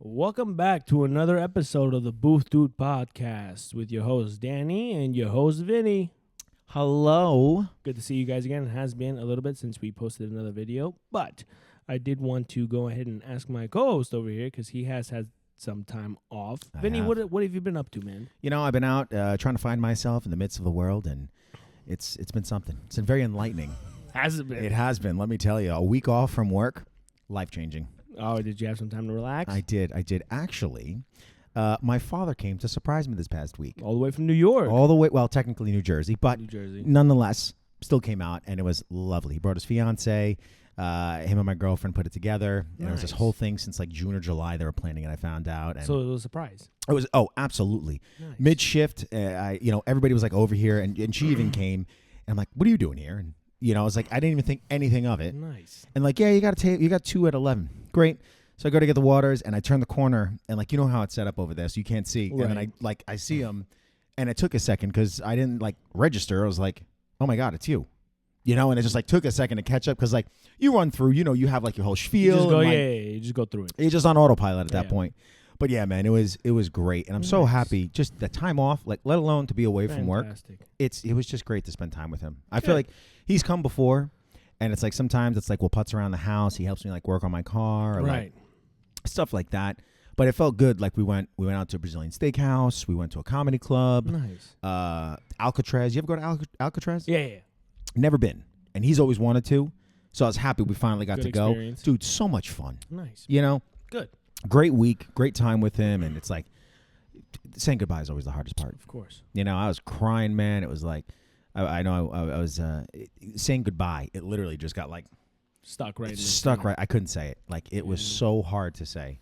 Welcome back to another episode of the Booth Dude Podcast with your host Danny and your host Vinny. Hello. Good to see you guys again. It has been a little bit since we posted another video, but I did want to go ahead and ask my co-host over here because he has had some time off. Vinny, what have you been up to, man? You know, I've been out trying to find myself in the midst of the world, and it's been something. It's been very enlightening. Has it been? It has been. Let me tell you, a week off from work, life-changing. Oh, did you have some time to relax? I did. Actually, my father came to surprise me this past week. All the way from New York. All the way, well, technically New Jersey, but New Jersey. nonetheless, still came out, and it was lovely. He brought his fiance. Him and my girlfriend put it together. And it was this whole thing since like June or July they were planning it. I found out. And so it was a surprise. It was absolutely. Nice. Mid-shift, everybody was like over here, and she even came. And I'm like, "What are you doing here?" And I was like, I didn't even think anything of it. Nice. And like, yeah, you got 2 at 11. Great. So I go to get the waters, and I turn the corner, and like, you know how it's set up over there, so you can't see. Right. And then I see him, and it took a second because I didn't like register. I was like, oh my God, it's you. And it just like took a second to catch up because like you run through, you have like your whole spiel. You just go, and, you just go through it. You're just on autopilot at that point. But yeah, man, it was great, and I'm so happy. Just the time off, like let alone to be away from work. It was just great to spend time with him. I feel like he's come before, and it's like sometimes it's like we'll putz around the house. He helps me like work on my car, or like stuff like that. But it felt good. Like we went out to a Brazilian steakhouse. We went to a comedy club. Nice. Alcatraz. You ever go to Alcatraz? Yeah. Never been, and he's always wanted to. So I was happy we finally got Good to experience. go. Dude, so much fun. Nice. Good. Great week, great time with him, and it's like saying goodbye is always the hardest part. Of course. I was crying, man. It was like I was saying goodbye. It literally just got like stuck right. Right. I couldn't say it. Like it was so hard to say.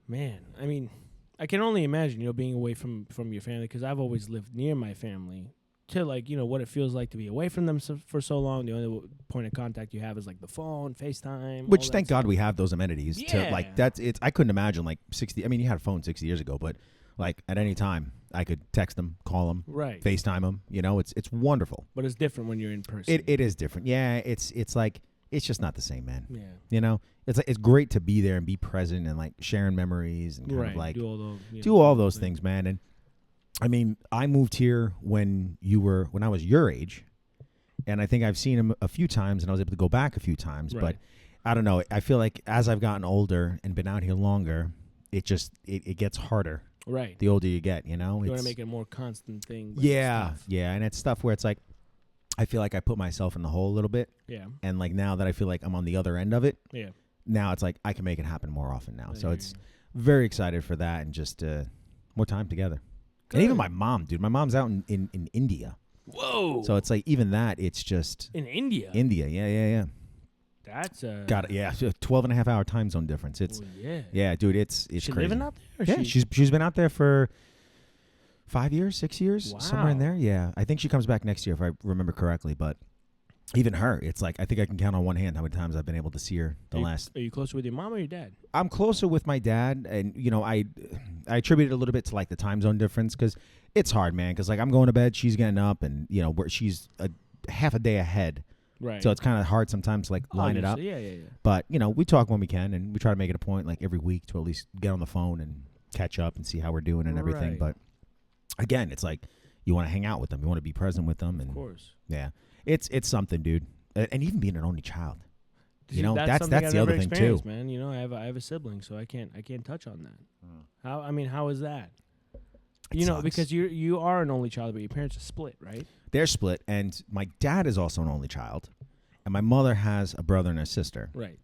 Man, I mean, I can only imagine being away from your family because I've always lived near my family. To like what it feels like to be away from them for so long. The only point of contact you have is like the phone, FaceTime. Which thank God we have those amenities. Yeah. To like that's it. I couldn't imagine like 60. I mean, you had a phone 60 years ago, but like at any time I could text them, call them, right, FaceTime them. It's wonderful. But it's different when you're in person. It is different. Yeah, it's like it's just not the same, man. Yeah. It's like it's great to be there and be present and like sharing memories and kind of like do all those things, man. And I mean, I moved here when I was your age, and I think I've seen him a few times, and I was able to go back a few times. Right. But I don't know. I feel like as I've gotten older and been out here longer, it gets harder. Right. The older you get, You want to make it a more constant thing. Yeah, and it's stuff where it's like I feel like I put myself in the hole a little bit. Yeah. And like now that I feel like I'm on the other end of it. Yeah. Now it's like I can make it happen more often now. So it's very excited for that and just more time together. Good. And even my mom, dude. My mom's out in India. Whoa. So it's like even that, it's just... In India? India, yeah. That's got it, yeah. 12.5-hour time zone difference. It's yeah, dude. It's she crazy. Living out there? Yeah, she's been out there for 5 years, 6 years, somewhere in there. Yeah, I think she comes back next year if I remember correctly. But even her, it's like I think I can count on one hand how many times I've been able to see her last. Are you closer with your mom or your dad? I'm closer with my dad, and I attribute it a little bit to like the time zone difference because it's hard, man. Because like I'm going to bed, she's getting up, and where she's half a day ahead, right? So it's kind of hard sometimes to like line it up. Yeah. But we talk when we can, and we try to make it a point like every week to at least get on the phone and catch up and see how we're doing and everything. Right. But again, it's like you want to hang out with them, you want to be present with them, and of course, yeah, it's something, dude. And even being an only child. That's the other thing too, man. I have a sibling, so I can't touch on that. How is that? Sucks. Because you are an only child, but your parents are split, right? They're split, and my dad is also an only child, and my mother has a brother and a sister. Right.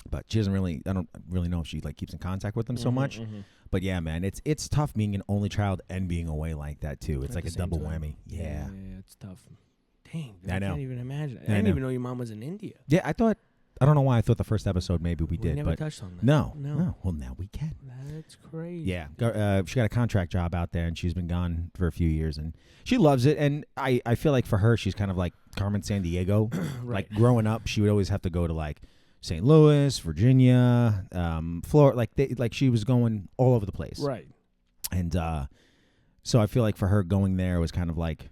But she doesn't really. I don't really know if she like keeps in contact with them so much. Mm-hmm. But yeah, man, it's tough being an only child and being away like that too. It's like a double whammy. Yeah, it's tough. Dang, I know. Can't even imagine. I didn't even know your mom was in India. Yeah, I don't know why I thought the first episode maybe we did. Never but touched on that. No. Well, now we can. That's crazy. Yeah, she got a contract job out there, and she's been gone for a few years, and she loves it. And I feel like for her, she's kind of like Carmen Sandiego. Right. Like growing up, she would always have to go to like St. Louis, Virginia, Florida. Like she was going all over the place. Right. And so I feel like for her going there was kind of like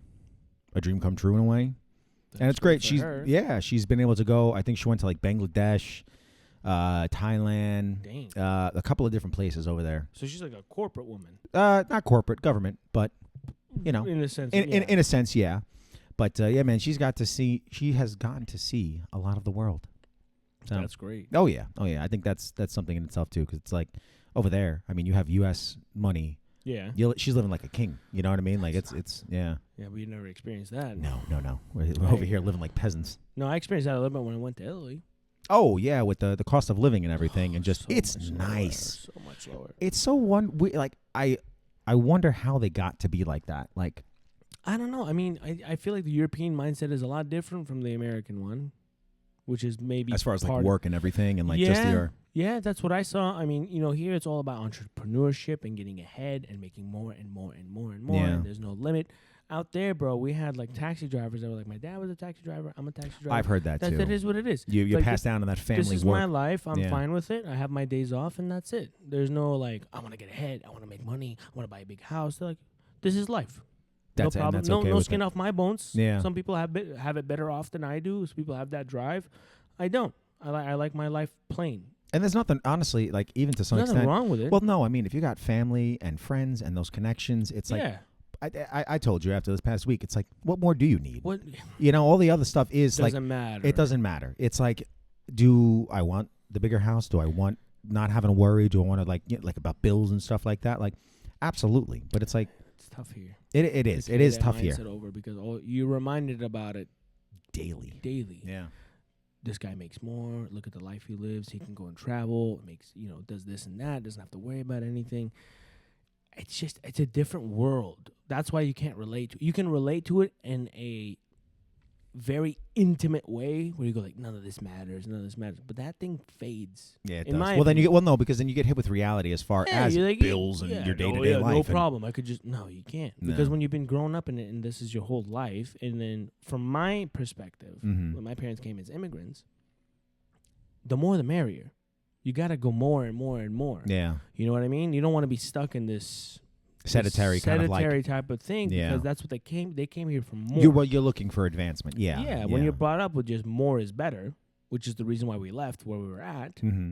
a dream come true in a way. And it's great. She's been able to go. I think she went to like Bangladesh, Thailand, a couple of different places over there. So she's like a corporate woman. Not corporate, government, but in a sense, in a sense, yeah. But yeah, man, she has gotten to see a lot of the world. So, that's great. Oh yeah. I think that's something in itself too, because it's like over there. I mean, you have U.S. money. Yeah. She's living like a king. You know what I mean? Like it's yeah. Yeah, we never experienced that. No. We're over here living like peasants. No, I experienced that a little bit when I went to Italy. Oh yeah, with the cost of living and everything, and just so it's nice. So much lower. It's so like I wonder how they got to be like that. Like I don't know. I mean, I feel like the European mindset is a lot different from the American one, which is maybe as far as like work and everything, and like just your. Yeah, that's what I saw. I mean, here it's all about entrepreneurship and getting ahead and making more and more and more and more. Yeah. And there's no limit. Out there, bro, we had like taxi drivers that were like, my dad was a taxi driver. I'm a taxi driver. I've heard that too. That is what it is. You like pass down to that family. This is work. my life. I'm fine with it. I have my days off, and that's it. There's no like, I want to get ahead. I want to make money. I want to buy a big house. They're like, this is life. That's no problem. That's okay no skin off my bones. Yeah. Some people have it better off than I do. Some people have that drive. I don't. I like my life plain. And there's nothing, honestly, like even to some There's extent. nothing wrong with it. Well, no, I mean, if you got family and friends and those connections, it's like, I told you after this past week, it's like, what more do you need? What? All the other stuff is doesn't matter. It doesn't matter. It's like, do I want the bigger house? Do I want not having to worry? Do I want to like about bills and stuff like that? Like, absolutely. But it's like, it's tough here. It is. It is tough here. Over because you're reminded about it daily. Yeah. This guy makes more. Look at the life he lives. He can go and travel. Makes does this and that. Doesn't have to worry about anything. It's a different world. That's why you can't relate to it. You can relate to it in a very intimate way where you go like, none of this matters. But that thing fades. Yeah, it does. Then you get because then you get hit with reality as far as like, bills and your day-to-day life. No problem. I could just you can't because when you've been growing up in it and this is your whole life, and then from my perspective, when my parents came as immigrants, the more the merrier. You got to go more and more and more. Yeah, you know what I mean. You don't want to be stuck in this sedentary type of thing because that's what they came. They came here for more. You're looking for advancement. Yeah. Yeah. When you're brought up with just more is better, which is the reason why we left where we were at. Mm-hmm.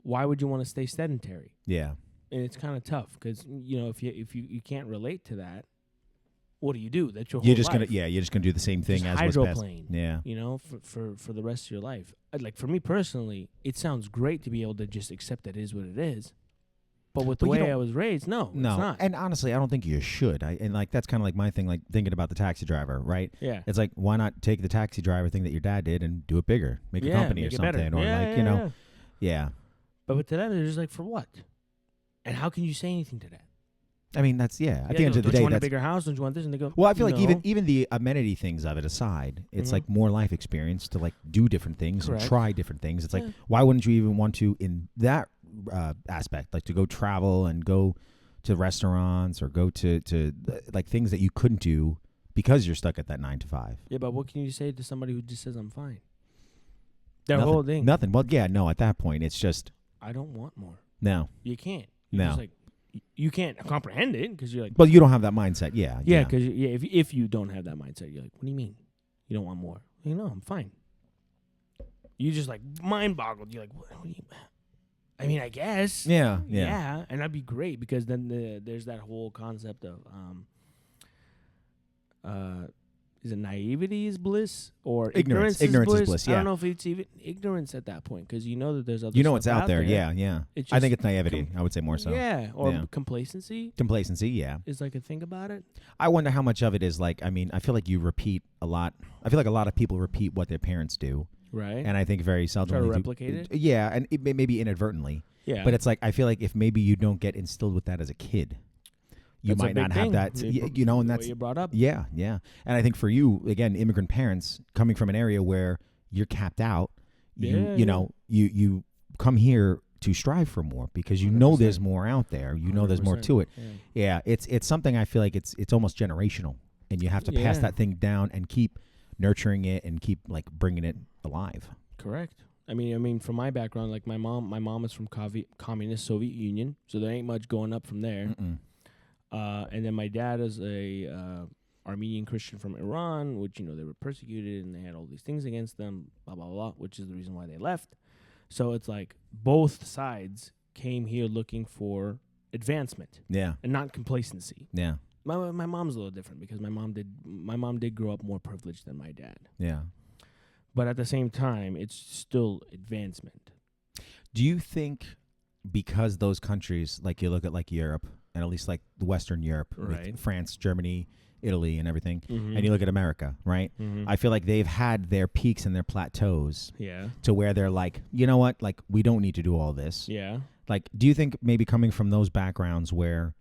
Why would you want to stay sedentary? Yeah. And it's kind of tough because if you can't relate to that, what do you do? That's your whole you're just life. You're just gonna do the same thing just as hydroplane. Yeah. For the rest of your life. Like for me personally, it sounds great to be able to just accept that it is what it is. But with the way I was raised, no, it's not. And honestly, I don't think you should. And that's kind of like my thing, like thinking about the taxi driver, right? Yeah. It's like, why not take the taxi driver thing that your dad did and do it bigger, make a company or something, or yeah. But to them, they're just like, for what? And how can you say anything to that? I mean, that's At the end of the day, don't you want a bigger house? Don't you want this? And they go. Well, I feel like even the amenity things of it aside, it's like more life experience to like do different things and try different things. It's like, why wouldn't you even want to in that aspect, like to go travel and go to restaurants or go to like things that you couldn't do because you're stuck at that 9 to 5. Yeah, but what can you say to somebody who just says I'm fine? Nothing, whole thing. Nothing. Well, yeah, no. At that point, it's just I don't want more. No, you can't. You're just like, you can't comprehend it because you're like. But you don't have that mindset. Yeah. Yeah, because if you don't have that mindset, you're like, what do you mean? You don't want more? I'm fine. You just like mind boggled. You're like, what do you? I mean, I guess. Yeah. And that'd be great because then there's that whole concept of is it naivety is bliss or ignorance is bliss? Yeah. I don't know if it's even ignorance at that point because that there's other. It's out there. Yeah. I think it's naivety. I would say more so. Yeah, or complacency. Complacency, yeah, is like a thing about it. I wonder how much of it is like. I mean, I feel like you repeat a lot. I feel like a lot of people repeat what their parents do. Right. And I think very seldom try to replicate it. Yeah, and it maybe inadvertently. Yeah. But it's like I feel like if maybe you don't get instilled with that as a kid, you might not have that. And that's you brought up. Yeah. And I think for you, again, immigrant parents coming from an area where you're capped out, you come here to strive for more because you 100%. Know there's more out there. You know there's more to it. Yeah. It's something I feel like it's almost generational, and you have to pass that thing down and keep nurturing it and keep like bringing it alive. Correct. I mean, from my background, like my mom is from communist Soviet Union, so there ain't much going up from there. And then my dad is a Armenian Christian from Iran, which they were persecuted and they had all these things against them, blah blah blah, which is the reason why they left. So it's like both sides came here looking for advancement. Yeah. And not complacency. Yeah. My mom's a little different because my mom did grow up more privileged than my dad. Yeah. But at the same time, it's still advancement. Do you think because those countries, like you look at like Europe, and at least like Western Europe, right. with France, Germany, Italy, and everything, mm-hmm. and you look at America, right? Mm-hmm. I feel like they've had their peaks and their plateaus, yeah, to where they're like, you know what, like we don't need to do all this. Yeah. Like, do you think maybe coming from those backgrounds where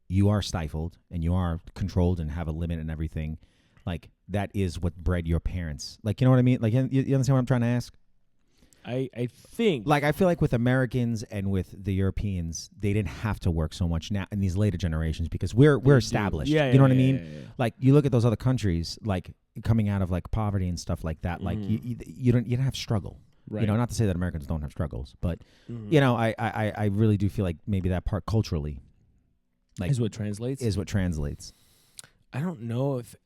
you are stifled and you are controlled and have a limit and everything, like that is what bred your parents? Like, you know what I mean? Like, you understand what I'm trying to ask? I think like I feel like with Americans and with the Europeans, they didn't have to work so much now in these later generations because we're established. Yeah, you know what I mean? Yeah. Like you look at those other countries, like coming out of like poverty and stuff like that. Like you don't have struggle. Right. You know, not to say that Americans don't have struggles, but you know, I really do feel like maybe that part culturally, like is what translates. I don't know if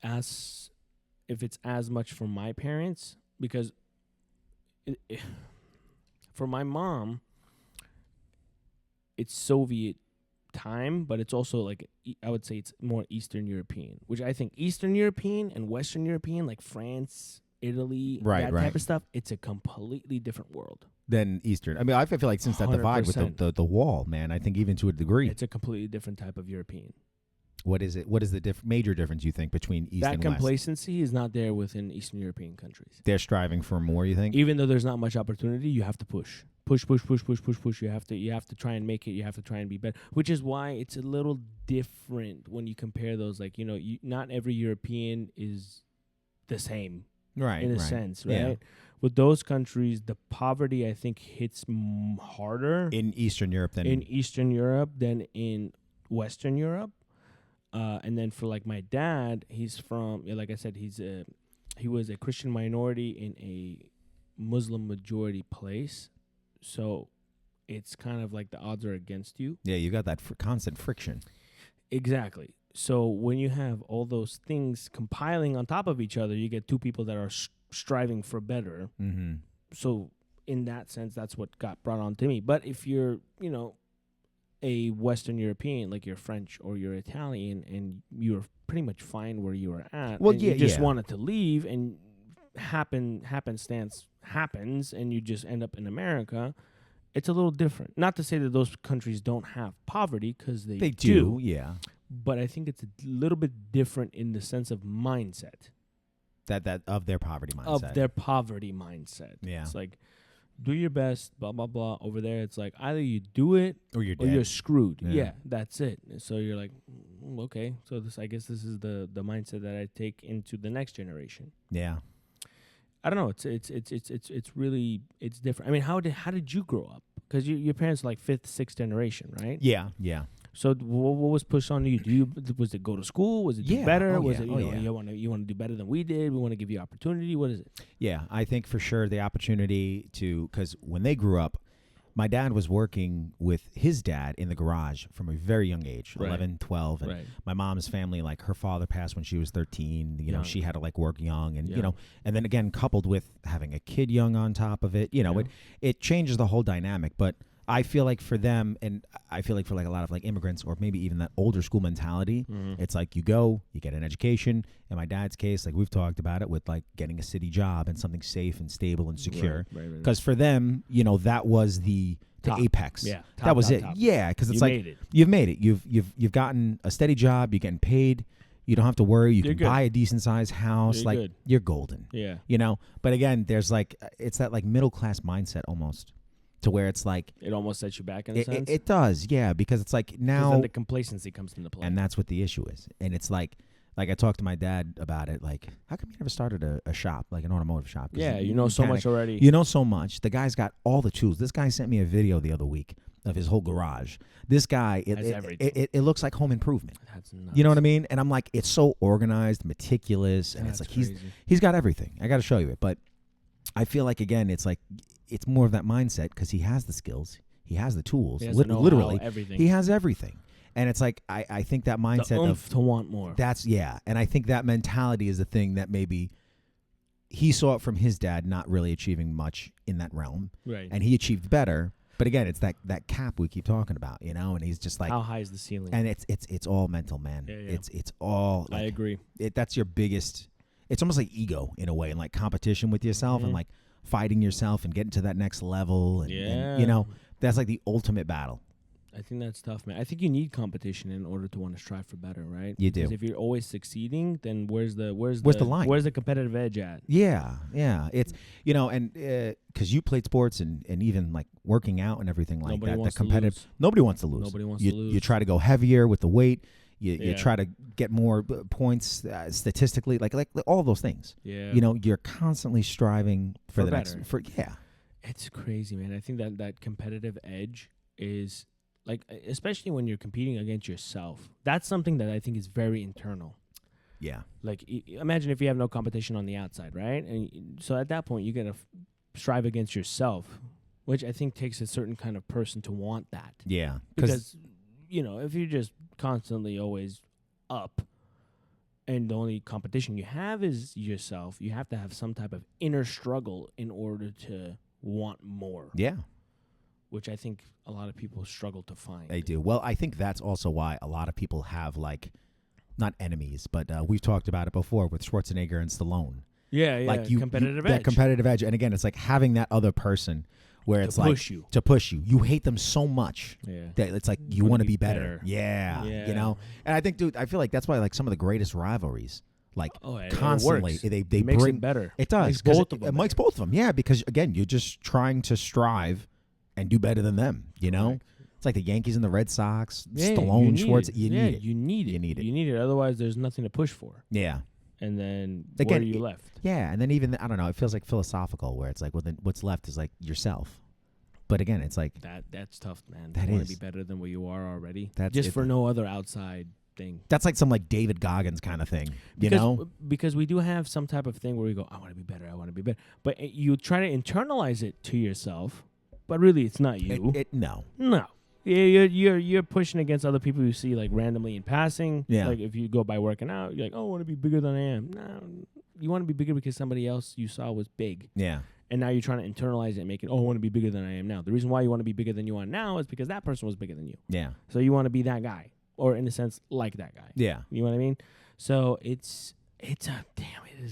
it's as much for my parents because. For my mom, it's Soviet time, but it's also like I would say it's more Eastern European, which I think Eastern European and Western European, like France, Italy, that type of stuff, it's a completely different world than Eastern. I mean, I feel like since that divide with the wall, man, I think even to a degree, it's a completely different type of European. What is it? What is the major difference you think between East and West? That complacency is not there within Eastern European countries. They're striving for more, you think? Even though there's not much opportunity, you have to push. Push. You have to try and make it. You have to try and be better. Which is why it's a little different when you compare those. Like, you know, not every European is the same. Right. In a sense, right? Yeah. With those countries, the poverty, I think, hits harder in Eastern Europe than in Western Europe. And then for like my dad, he's from, like I said, he was a Christian minority in a Muslim majority place, so it's kind of like the odds are against you. Yeah, you got that constant friction. Exactly. So when you have all those things compiling on top of each other, you get two people that are striving for better. Mm-hmm. So in that sense, that's what got brought on to me. But if you're, you know, a Western European, like you're French or you're Italian, and you're pretty much fine where you were at. Well, you just wanted to leave, and happenstance happens, and you just end up in America. It's a little different. Not to say that those countries don't have poverty, because they do. Yeah. But I think it's a little bit different in the sense of mindset. That of their poverty mindset. Yeah. It's like, do your best, blah, blah, blah. Over there, it's like either you do it or you're dead. Or you're screwed. Yeah, that's it. So you're like, okay. So I guess this is the mindset that I take into the next generation. Yeah. I don't know. It's really different. I mean, how did you grow up? Because your parents are like 5th, 6th generation, right? Yeah. So what was pushed on you? Was it go to school? Was it do better? Was it you want to do better than we did? We want to give you opportunity. What is it? Yeah, I think for sure the opportunity to, because when they grew up, my dad was working with his dad in the garage from a very young age, 11, 12. And my mom's family, like her father passed when she was 13. You know, she had to like work young, and you know, and then again coupled with having a kid young on top of it, you know, it changes the whole dynamic. But I feel like for them, and I feel like for like a lot of like immigrants, or maybe even that older school mentality, it's like you go, you get an education. In my dad's case, like we've talked about it with like getting a city job and something safe and stable and secure. Because for them, you know, that was the apex. Yeah, that was it. Yeah, because it's you've made it. You've gotten a steady job. You're getting paid. You don't have to worry. You can buy a decent sized house. You're golden. Yeah, you know. But again, there's like it's that like middle class mindset almost. To where it's like it almost sets you back in a sense. It does, yeah, because it's like now then the complacency comes into play, and that's what the issue is. And it's like I talked to my dad about it. Like, how come you never started a shop, like an automotive shop? Yeah, you know so much already. You know so much. The guy's got all the tools. This guy sent me a video the other week of his whole garage. This guy, it looks like home improvement. That's nuts. You know what I mean? And I'm like, it's so organized, meticulous, and it's like crazy. he's got everything. I got to show you it, but I feel like again, it's like. It's more of that mindset because he has the skills, he has the tools, literally, everything. He has everything, and it's like I think that mindset the oomph to want more. And I think that mentality is the thing that maybe he saw it from his dad not really achieving much in that realm. Right. And he achieved better. But again, it's that cap we keep talking about, you know, and he's just like, how high is the ceiling? And it's all mental, man. Yeah. It's all like, I agree. That's your biggest, it's almost like ego in a way, and like competition with yourself and like fighting yourself and getting to that next level. And you know, that's like the ultimate battle. I think that's tough, man. I think you need competition in order to want to strive for better, right? You do. Because if you're always succeeding, then where's the line? Where's the competitive edge at? Yeah. It's, you know, and because you played sports and even like working out and everything like nobody that. Wants the competitive. to lose. Nobody wants to lose. Nobody wants to lose. You try to go heavier with the weight. You try to get more points statistically, like all those things. Yeah. You know, you're constantly striving for the better. next. It's crazy, man. I think that competitive edge is. Like, especially when you're competing against yourself. That's something that I think is very internal. Yeah. Like, imagine if you have no competition on the outside, right? And so at that point, you got to strive against yourself, which I think takes a certain kind of person to want that. Yeah. Because, you know, if you're just constantly always up and the only competition you have is yourself, you have to have some type of inner struggle in order to want more. Yeah. Which I think a lot of people struggle to find. They do. Well, I think that's also why a lot of people have, like, not enemies, but we've talked about it before with Schwarzenegger and Stallone. Yeah, like competitive edge. That competitive edge. And again, it's like having that other person where it's like to push you. You hate them so much that it's like you want to be better. Yeah, you know. And I think, dude, I feel like that's why like some of the greatest rivalries, like constantly they makes bring it better. It does. Makes both of them. It makes both of them. Yeah, because again, you're just trying to strive and do better than them, you know? Right. It's like the Yankees and the Red Sox, Stallone, Schwartz. You need it. You need it. Otherwise, there's nothing to push for. Yeah. And then again, where are you left? Yeah, and then even, I don't know, it feels like philosophical where it's like, well, then what's left is like yourself. But again, it's like... That's tough, man. That you want to be better than what you are already. That's just for no other outside thing. That's like some like David Goggins kind of thing, you know? Because we do have some type of thing where we go, I want to be better, I want to be better. But you try to internalize it to yourself. But really, it's not you. No. You're pushing against other people you see like randomly in passing. Yeah. Like if you go by working out, you're like, oh, I want to be bigger than I am. No, you want to be bigger because somebody else you saw was big. Yeah. And now you're trying to internalize it and make it, oh, I want to be bigger than I am now. The reason why you want to be bigger than you are now is because that person was bigger than you. Yeah. So you want to be that guy, or in a sense, like that guy. Yeah. You know what I mean? So it is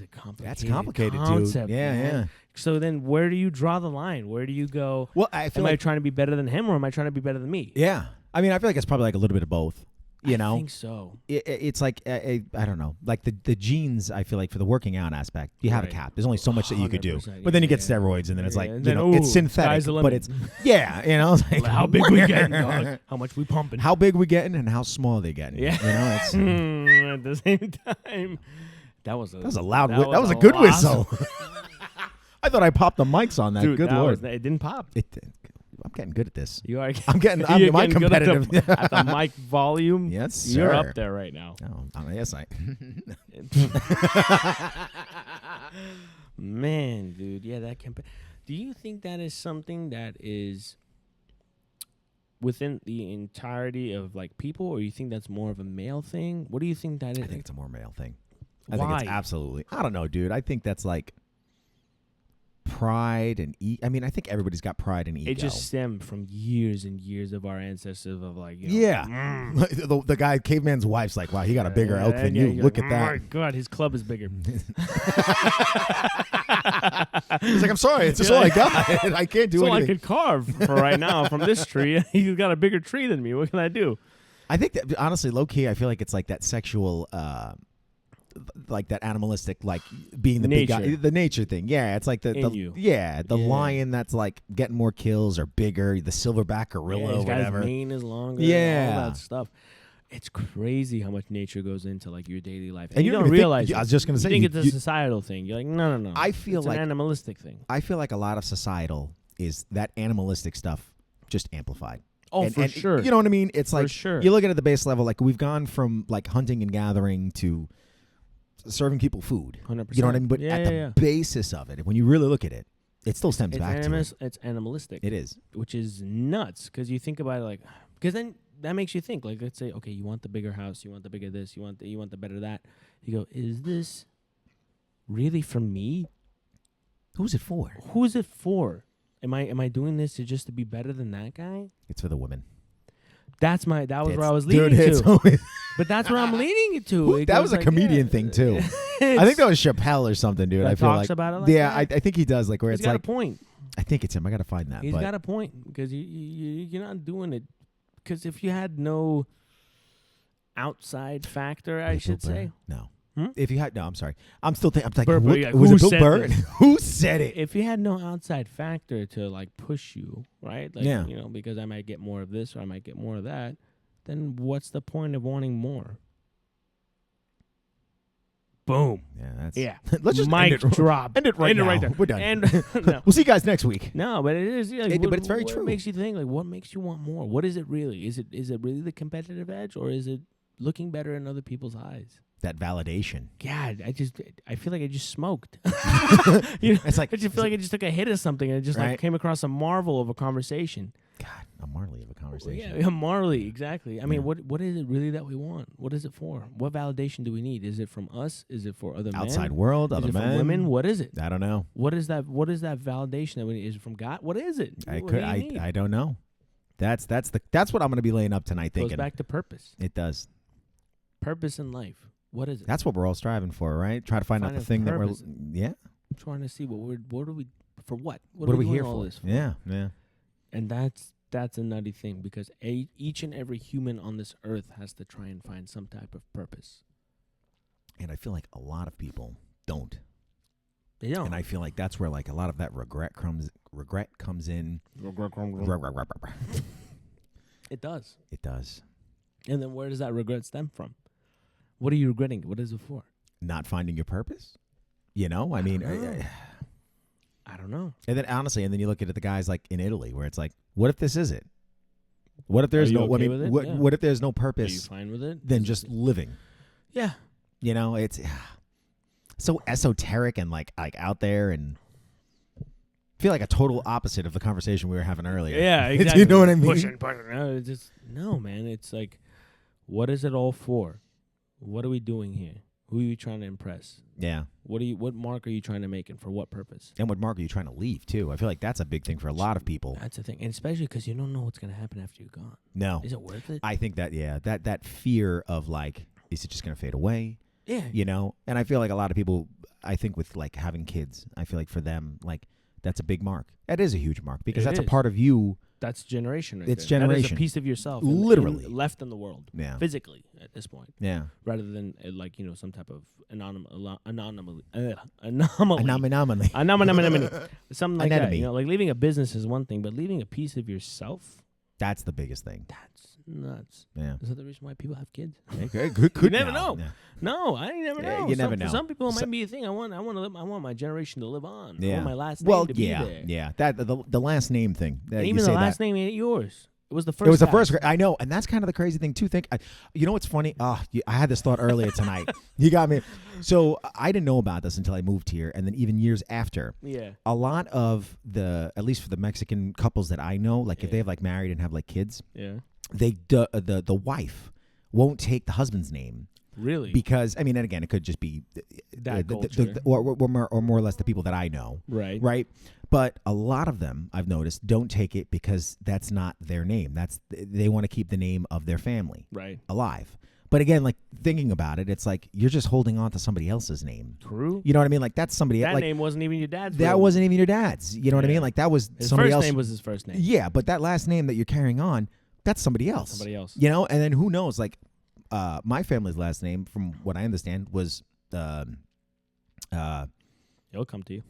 a complicated. That's complicated, concept, dude. Yeah, man. yeah. So then, where do you draw the line? Where do you go? Well, I feel am I trying to be better than him, or am I trying to be better than me? Yeah, I mean, I feel like it's probably like a little bit of both. You know, I think so. It's like I don't know, like the genes. I feel like for the working out aspect, you have a cap. There's only so much that you could do, but then you get steroids, and then it's like you know, it's synthetic, but it's you know, it's like how big we getting, dog? How much we pumping? How big we getting, and how small they getting? Yeah, you know, it's at the same time. That was a loud. That was a good whistle. I thought I popped the mics on that. Dude, good Lord, it didn't pop. I'm getting good at this. You are. I'm competitive at the mic volume. Yes, sir. You're up there right now. Oh, yes, I. Man, dude, yeah, that can. Do you think that is something that is within the entirety of like people, or you think that's more of a male thing? What do you think that is? I think it's a more male thing. Why? I think it's absolutely. I don't know, dude. I think that's like pride and I mean, I think everybody's got pride and ego. It just stemmed from years and years of our ancestors of like, you know, yeah. The guy, caveman's wife's like, wow, he got a bigger elk than you. Look at that. Oh my God, his club is bigger. He's like, I'm sorry, it's just all I got. I can't do anything. All I could carve for right now from this tree. He's got a bigger tree than me. What can I do? I think that honestly, low key, I feel like it's like that sexual. Like that animalistic, like being the nature. big guy, the nature thing. Yeah, it's like the lion that's like getting more kills or bigger, the silverback gorilla or whatever. His mane is longer. Yeah, all that stuff. It's crazy how much nature goes into like your daily life, and you don't realize. I was just gonna say, you think it's a societal thing. You're like, no. I feel it's like an animalistic thing. I feel like a lot of societal is that animalistic stuff just amplified. Oh, for sure. You know what I mean? It's like sure. You look at it at the base level. Like we've gone from like hunting and gathering to serving people food. 100%. You know what I mean? But at the basis of it, when you really look at it, it still stems back to it. It's animalistic. It is. Which is nuts because you think about it like, because then that makes you think like, let's say, okay, you want the bigger house, you want the bigger this, you want the better that. You go, is this really for me? Who's it for? Who is it for? Am I doing this just to be better than that guy? It's for the women. That was where I was leading to. But that's where I'm leading it to. That was a comedian thing too. I think that was Chappelle or something, dude. I feel talks like about it like yeah, that? I think he does. Like where He's it's got like a point. I think it's him. I gotta find that. He's got a point because you're not doing it because if you had no outside factor, I should say. No. Hmm? If you had I'm sorry. I'm still thinking. I'm like, Burr, what, yeah, was it who Bill said Burr? this? Who said it? If you had no outside factor to like push you, right? Like, Yeah. You know, because I might get more of this or I might get more of that. Then what's the point of wanting more? Boom. Yeah, let's just mic end it, drop. End it right now. Right there. We're done. And no. We'll see you guys next week. No, but it is. Yeah, But it's very what true. Makes you think like, what makes you want more? What is it really? Is it really the competitive edge, or is it looking better in other people's eyes? That validation. God, I feel like I just smoked. You know, It's like I just feel like I just took a hit of something and it just Right. like came across a marvel of a conversation. God, a Marley of a conversation. Yeah, Marley, exactly. I mean, what is it really that we want? What is it for? What validation do we need? Is it from us? Is it for other men? Outside world, Is other it men, from women? What is it? I don't know. What is that validation that we need? Is it from God? What is it? What do you need? I don't know. That's what I'm going to be laying up tonight Goes thinking. back to purpose. It does. Purpose in life. What is it? That's what we're all striving for, right? Try to find out the thing purpose. that we're Trying to see what are we for what? What are we doing here all for? this for? Yeah. And that's a nutty thing because each and every human on this earth has to try and find some type of purpose. And I feel like a lot of people don't. They don't. And I feel like that's where like a lot of that regret comes in. It does. It does. And then where does that regret stem from? What are you regretting? What is it for? Not finding your purpose. You know, I mean, I don't know. And then honestly, and then you look at the guys like in Italy, where it's like, what if this is it? What if there's Are you no? okay I mean, with it? what, Yeah. what if there's no Are you purpose fine with it? than just living? Yeah. You know, it's so esoteric and like out there, and I feel like a total opposite of the conversation we were having earlier. Yeah, exactly. You know what I mean? Pushing. No, man. It's like, what is it all for? What are we doing here? Who are you trying to impress? Yeah. What mark are you trying to make, and for what purpose? And what mark are you trying to leave too? I feel like that's a big thing for a lot of people. That's the thing, and especially because you don't know what's going to happen after you're gone. No. Is it worth it? I think that that fear of like, is it just going to fade away? Yeah. You know, and I feel like a lot of people, I think with like having kids, I feel like for them, like that's a big mark. That is a huge mark because that's a part of you. That's generation right It's there. That is generation. a piece of yourself. Literally. left in the world. Yeah. Physically at this point. Yeah. Rather than like, some type of anomaly. Anomaly. Something like that. Anemone. Like leaving a business is one thing, but leaving a piece of yourself, That's the biggest thing. that's nuts. Yeah. Is that the reason why people have kids? Okay, You never now. know. Yeah. No, I never Yeah, know. you never know. For some people, it So- might be a thing. I want my generation to live on. I Yeah. want my last name to be yeah, there. yeah. That the last name thing. And you even say the last that. name ain't yours. It was the first. It was the guy. first. I know, and that's kind of the crazy thing too. You know what's funny? I had this thought earlier tonight. You got me. So I didn't know about this until I moved here, and then even years after. Yeah. A lot of at least for the Mexican couples that I know, like if they have like married and have like kids, Yeah. the wife won't take the husband's name. Really? Because I mean, and again, it could just be That culture. or more or less the people that I know, Right. right? But a lot of them, I've noticed, don't take it because that's not their name. They want to keep the name of their family Right. alive. But again, like thinking about it, it's like you're just holding on to somebody else's name. True. You know what I mean? Like that's somebody. That like, name wasn't even your dad's. that real wasn't even your dad's. You know what I Yeah. mean? Like that was His somebody first else. name was his first name. Yeah, but that last name that you're carrying on, that's somebody else. Somebody else. You know, and then who knows? Like, my family's last name, from what I understand, was It'll come to you.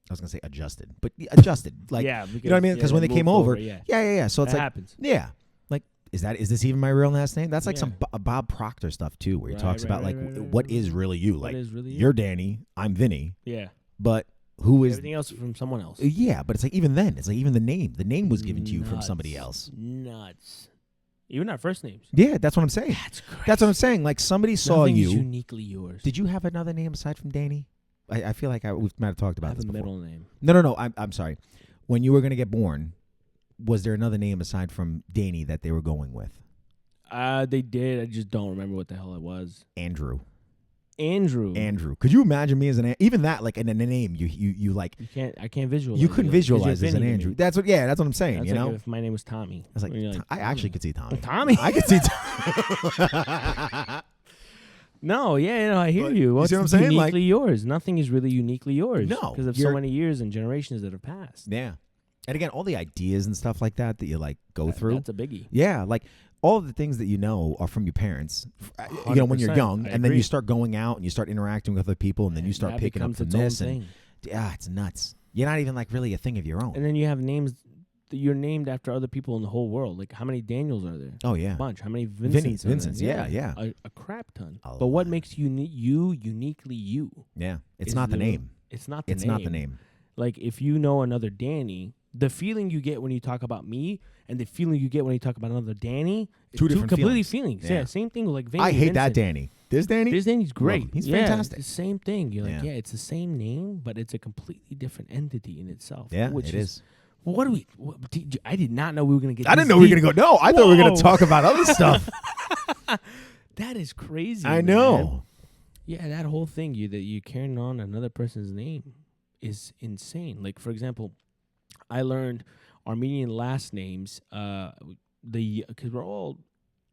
I was gonna say adjusted, but adjusted. Like, yeah, you know what I mean? Because when they came over, yeah. So it's that like, happens. yeah, like is this even my real last name? That's like Yeah. some Bob Proctor stuff too, where he Right, talks right, about right, like right, right, what right. is really you? What Like is really you? you're Danny, I'm Vinny, Yeah. but who is? Everything else is from someone else. Yeah, but it's like even then, it's like even the name was given to you from Nuts. somebody else. Nuts. Even our first names. Yeah, that's what I'm saying. That's crazy. That's what I'm saying. Like somebody saw Nothing you. is uniquely yours. Did you have another name aside from Danny? I feel like we might have talked I about have this a before. middle name? No. I'm sorry. When you were going to get born, was there another name aside from Danny that they were going with? They did. I just don't remember what the hell it was. Andrew. Andrew. Could you imagine me as even that, like in a name, you like. I can't visualize. You couldn't visualize as an Andrew. That's what I'm saying. That's you like know, if my name was Tommy. I was like, I actually could see Tommy. Tommy. I could see Tommy. No, yeah, I hear you. You see what I'm saying? Uniquely yours. Nothing is really uniquely yours. No, because of so many years and generations that have passed. Yeah, and again, all the ideas and stuff like that you like go through. That's a biggie. Yeah, like all of the things that you know are from your parents. You know, when you're young, and then you start going out and you start interacting with other people, and then you start picking up from this. And it's nuts. You're not even like really a thing of your own. And then you have names. You're named after other people in the whole world. Like, how many Daniels are there? Oh, yeah. A bunch. How many Vincents? Vincents, yeah. A crap ton. But what makes you uniquely you? Yeah. It's not the name. It's not the name. It's not the name. Like, if you know another Danny, the feeling you get when you talk about me and the feeling you get when you talk about another Danny, two different completely feelings. Yeah, same thing with like Vinny. I hate that Danny. This Danny's great. He's fantastic. It's the same thing. You're like, it's the same name, but it's a completely different entity in itself. Yeah, it is. What do we? I did not know we were going to get. I didn't know we were going to go. No, I thought we were going to talk about other stuff. That is crazy. I know. Man. Yeah, that whole thing that you carrying on another person's name is insane. Like, for example, I learned Armenian last names. Because we're all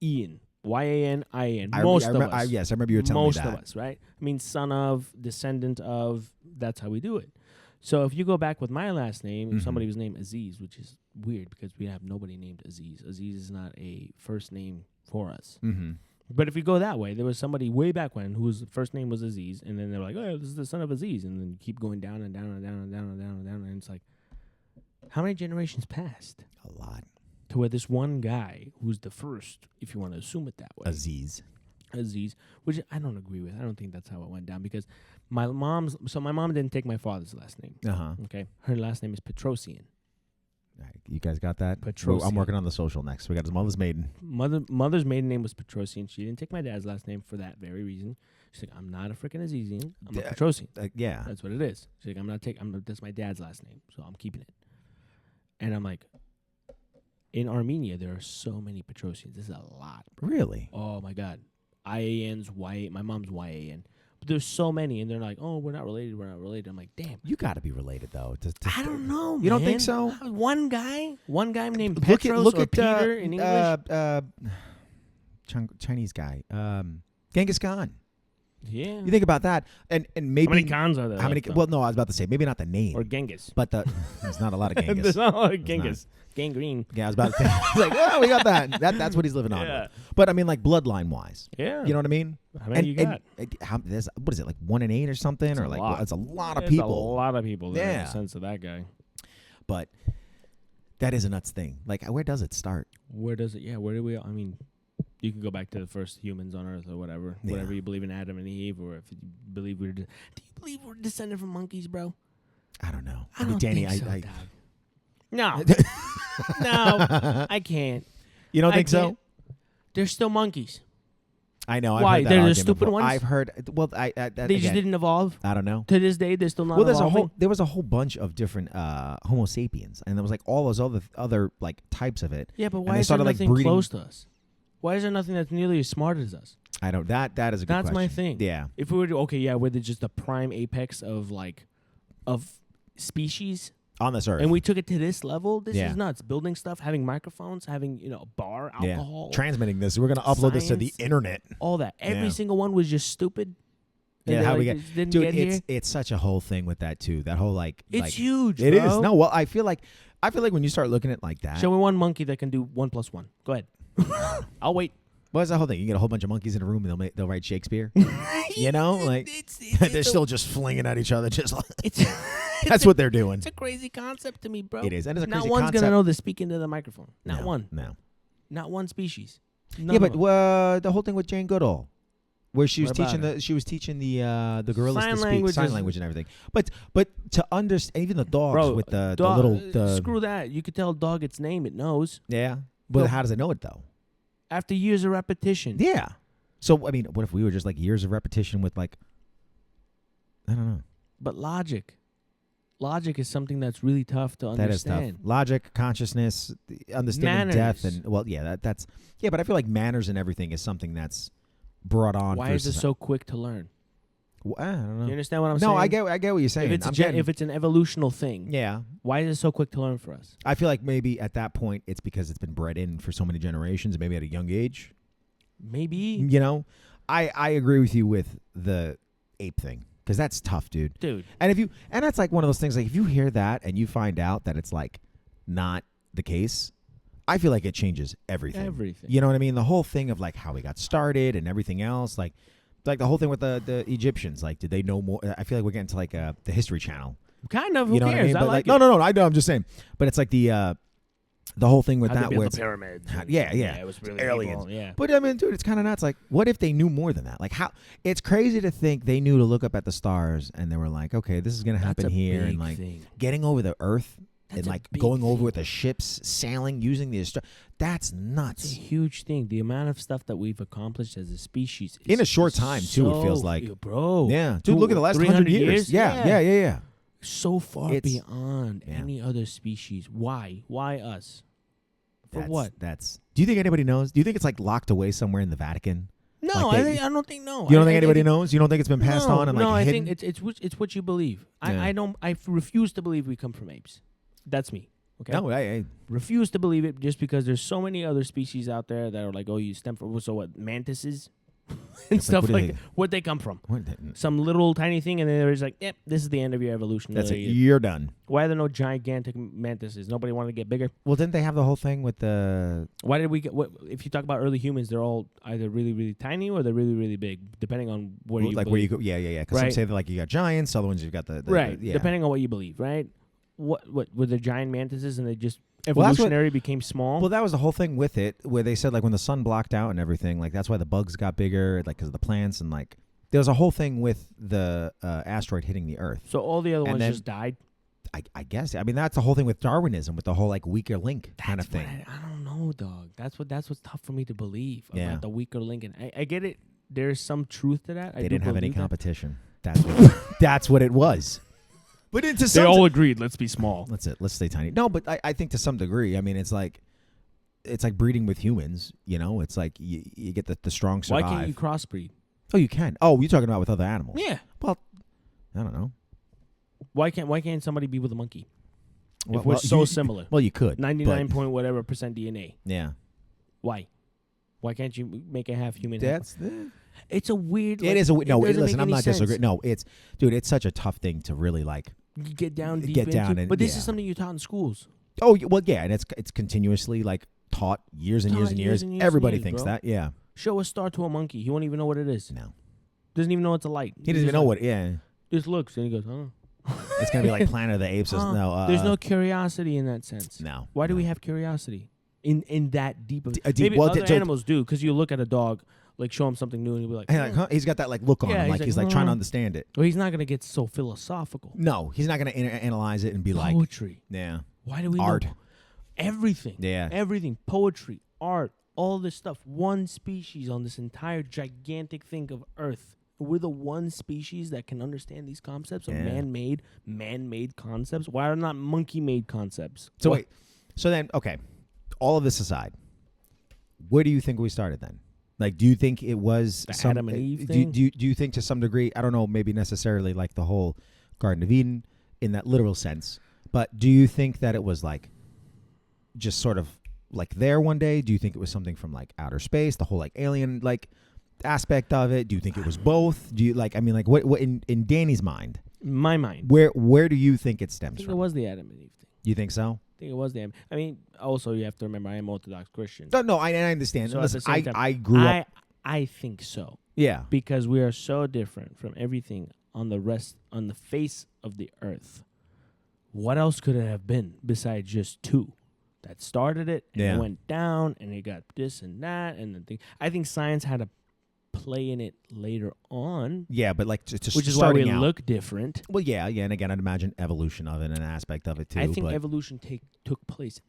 Ian, Y-A-N-I-N. Most of us. Yes, I remember you were telling me that. Most of us, right? I mean, son of, descendant of. That's how we do it. So if you go back with my last name, somebody was named Aziz, which is weird because we have nobody named Aziz. Aziz is not a first name for us. Mm-hmm. But if you go that way, there was somebody way back when whose first name was Aziz, and then they're like, oh, this is the son of Aziz. And then you keep going down and down and down and down and down and down. And it's like, how many generations passed? A lot. To where this one guy, who's the first, if you want to assume it that way. Aziz, which I don't agree with. I don't think that's how it went down because my mom didn't take my father's last name. Okay. Her last name is Petrosian. Right. You guys got that? Petrosian. I'm working on the social next. We got his mother's maiden. Mother's maiden name was Petrosian. She didn't take my dad's last name for that very reason. She's like, I'm not a freaking Azizian. I'm a Petrosian. Yeah. That's what it is. She's like, that's my dad's last name, so I'm keeping it. And I'm like, in Armenia, there are so many Petrosians. This is a lot, bro. Really? Oh, my God. IAN's Y. My mom's YAN. But there's so many, and they're like, oh, we're not related. I'm like, damn. You got to be related, though. I don't know, You don't think so? One guy named Petros or Peter in English. Chinese guy. Genghis Khan. Yeah. You think about that, and maybe how many Khans are there? How many? Well, no, I was about to say maybe not the name or Genghis, but there's not a lot of Genghis. There's not a lot of Genghis. Gangrene. Yeah, I was about to say. Like, oh, we got that. That's what he's living on. Yeah. But I mean, like bloodline wise. Yeah. You know what I mean? How many you got? What is it, like 1 in 8 or something? It's or like well, it's a lot of people. A lot of people. That yeah. Make sense of that guy. But that is a nuts thing. Like, where does it start? Where does it? Yeah. Where do we? I mean, you can go back to the first humans on Earth or whatever. Yeah. Whatever you believe in Adam and Eve, or if you believe do you believe we're descended from monkeys, bro? I don't know. I mean, Danny, think so, no. No, I can't. You don't think so? They're still monkeys. I know. Why? I've heard that They're the stupid ones? I've heard. Well, they just didn't evolve? I don't know. To this day, they're still not evolving? There was a whole bunch of different Homo sapiens, and there was like all those other like types of it. Yeah, but why is there nothing close to us? Why is there nothing that's nearly as smart as us? I don't. That is a good question. That's my thing. Yeah. If we were we're just the prime apex of species on this earth, and we took it to this level. This is nuts. Building stuff, having microphones, having a bar, alcohol, transmitting this. We're gonna upload this to the internet. All that. Every single one was just stupid. Yeah, how we get, dude. It's such a whole thing with that too. That whole it's huge. It is. No, well, I feel like when you start looking at it like that. Show me one monkey that can do 1 + 1. Go ahead. I'll wait. What's the whole thing? You get a whole bunch of monkeys in a room and they'll write Shakespeare. You know, like they're still just flinging at each other. Just like that's what they're doing. It's a crazy concept to me, bro. It is. And it's a crazy Not one's concept. gonna know to speak into the microphone. Not one. No. Not one species. Yeah, but the whole thing with Jane Goodall, where she was teaching the gorillas to speak sign language and everything. But to understand, even the dogs with the little screw that. You could tell a dog its name, it knows. Yeah. But how does it know it though? After years of repetition. Yeah. So I mean, what if we were just like years of repetition with like, I don't know. But logic is something that's really tough to understand. That is tough. Logic, consciousness, understanding death, and that's. But I feel like manners and everything is something that's brought on. Why is it so quick to learn? Well, I don't know. Do you understand what I'm saying? No, I get what you're saying. If it's an evolutional thing, yeah. why is it so quick to learn for us? I feel like maybe at that point it's because it's been bred in for so many generations, maybe at a young age. Maybe. You know, I agree with you with the ape thing because that's tough, dude. And that's like one of those things. Like if you hear that and you find out that it's like not the case, I feel like it changes everything. You know what I mean? The whole thing of like how we got started and everything else, like the whole thing with the Egyptians. Like, did they know more? I feel like we're getting to like the History Channel. Kind of. Who you know cares? What I mean? But like no. I know. I'm just saying. But it's like the whole thing with how that they built with the pyramids. Yeah. It was really aliens. Evil, yeah. But I mean, dude, it's kind of nuts. Like, what if they knew more than that? Like, how? It's crazy to think they knew to look up at the stars and they were like, okay, this is gonna happen here, and like getting over the Earth. And like going over with the ships, sailing, using the that's nuts. It's a huge thing. The amount of stuff that we've accomplished as a species in a short time too. It feels like, bro. Yeah, dude. Look at the last 100 years. Yeah. So far beyond any other species. Why? Why us? For what? Do you think anybody knows? Do you think it's like locked away somewhere in the Vatican? No, like I don't think no. You don't think anybody knows? You don't think it's been passed on and like hidden? I think it's what you believe. I refuse to believe we come from apes. That's me. Okay. No, I refuse to believe it just because there's so many other species out there that are like, oh, you stem from mantises and stuff like that. Where'd they come from? Some little tiny thing, and then there's like, yep, this is the end of your evolution. That's it. You're done. Why are there no gigantic mantises? Nobody wanted to get bigger. Well, didn't they have the whole thing with the? Why did we get? If you talk about early humans, they're all either really, really tiny or they're really, really big, depending on where you where you go. Yeah. Because some say that like you got giants, other ones you've got the right. Depending on what you believe, right? What were the giant mantises and they just evolutionary became small? Well, that was the whole thing with it, where they said like when the sun blocked out and everything, like that's why the bugs got bigger, like because of the plants, and like there was a whole thing with the asteroid hitting the Earth. So all the other ones just died. I guess. I mean, that's the whole thing with Darwinism, with the whole like weaker link kind of thing. I don't know, dog. That's what's tough for me to believe about the weaker link. And I get it. There's some truth to that. They didn't have any competition. That's what it was. But they all agreed, let's be small. That's it. Let's stay tiny. No, but I think to some degree, I mean, it's like breeding with humans. You know, it's like you get the strong survive. Why can't you crossbreed? Oh, you can. Oh, you're talking about with other animals. Yeah. Well, I don't know. Why can't somebody be with a monkey? If we're so similar. Well, you could. 99 point whatever % DNA. Yeah. Why? Why can't you make a half human? It's a weird. It is a weird. No, listen, I'm not disagreeing. No, it's such a tough thing to really like. Get down deep into. But this is something you taught in schools. Oh well, yeah, and it's continuously like taught years and years. Everybody thinks that. Yeah. Show a star to a monkey, he won't even know what it is. No. Doesn't even know it's a light. He doesn't even know what. Yeah. Just looks and he goes, oh. It's gonna be like Planet of the Apes. There's no curiosity in that sense. No. Why do we have curiosity in that deep of? Maybe other animals do, because you look at a dog. Like, show him something new, and he'll be like, huh? He's got that like look on him, like he's like trying to understand it. Well, he's not gonna get so philosophical. No, he's not gonna analyze it and be like poetry. Yeah. Why do we art? Know everything. Yeah. Everything. Poetry, art, all this stuff. One species on this entire gigantic thing of Earth. We're the one species that can understand these concepts of man-made concepts. Why are not monkey-made concepts? So wait. So then, okay. All of this aside, where do you think we started then? Like, do you think it was the Adam and Eve thing? Do you think to some degree, I don't know, maybe necessarily like the whole Garden of Eden in that literal sense, but do you think that it was like just sort of like there one day? Do you think it was something from like outer space, the whole like alien like aspect of it? Do you think it was both? Do you like, I mean, like what in Danny's mind? My mind. Where do you think it stems I think from? It was the Adam and Eve thing. You think so? I think it was them. I mean, also you have to remember I am Orthodox Christian. No, I understand. So listen, I grew up. I think so. Yeah. Because we are so different from everything on the face of the earth. What else could it have been besides just two that started it and it went down and it got this and that and the thing. I think science had a play in it later on. Yeah, but like which is why we look different. Well, yeah, and again, I'd imagine evolution of it, an aspect of it too. I think evolution took place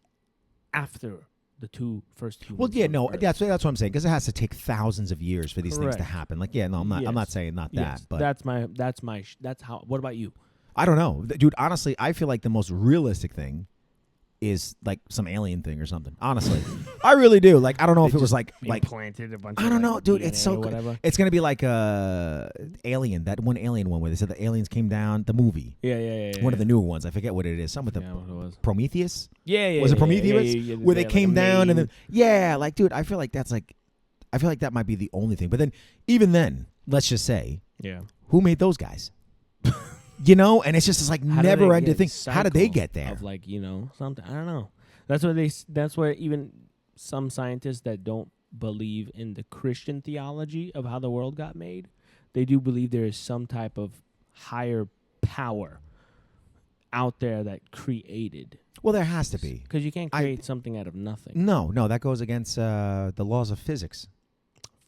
after the first humans. Well, yeah, no, that's what I'm saying, because it has to take thousands of years for these things to happen. Like, yeah, no, I'm not saying that, but that's how. What about you? I don't know, dude. Honestly, I feel like the most realistic thing is like some alien thing or something. Honestly, I really do. Like, I don't know if it was like implanted a bunch. I don't know, dude. DNA It's so good. It's gonna be like Alien, that one Alien one where they said the aliens came down. The movie. Yeah. One of the newer ones. I forget what it is. Some with the what it was. Prometheus. Yeah. Was it Prometheus? Yeah, where they came down and then like, dude, I feel like that's like, I feel like that might be the only thing. But then, even then, let's just say, who made those guys? You know, and it's just this like never ending thing. How did they get there? Of like, you know, something. I don't know. That's why even some scientists that don't believe in the Christian theology of how the world got made, they do believe there is some type of higher power out there that created. Well, there has to be, because you can't create something out of nothing. No, that goes against the laws of physics.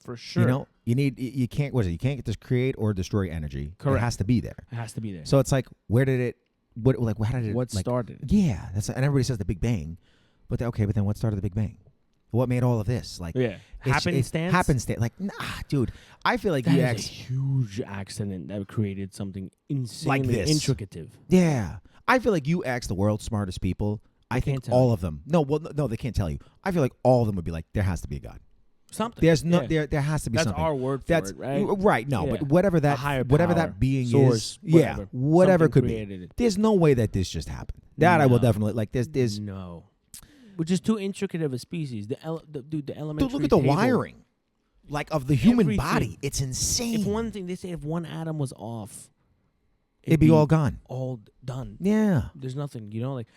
For sure. You know, you can't. What is it? You can't just create or destroy energy. Correct. It has to be there. It has to be there. So it's like, where did it? How did it? What like, started it? Yeah, and everybody says the Big Bang, but but then what started the Big Bang? What made all of this? Like, happenstance. Happenstance. Like, nah, dude. I feel like that is a huge accident that created something insanely like intricative. Yeah, I feel like you ask the world's smartest people. I think all of them. No, they can't tell you. I feel like all of them would be like, there has to be a God. Something. There's no there has to be that's something. That's our word for it, right? Right. No, but whatever that being source, is, whatever could be. It. There's no way that this just happened. That I will definitely like. There's no, which is too intricate of a species. The elementary. Dude, look at the wiring, like of the human body. It's insane. They say if one atom was off, it'd be all gone, all done. Yeah, there's nothing. You know, like.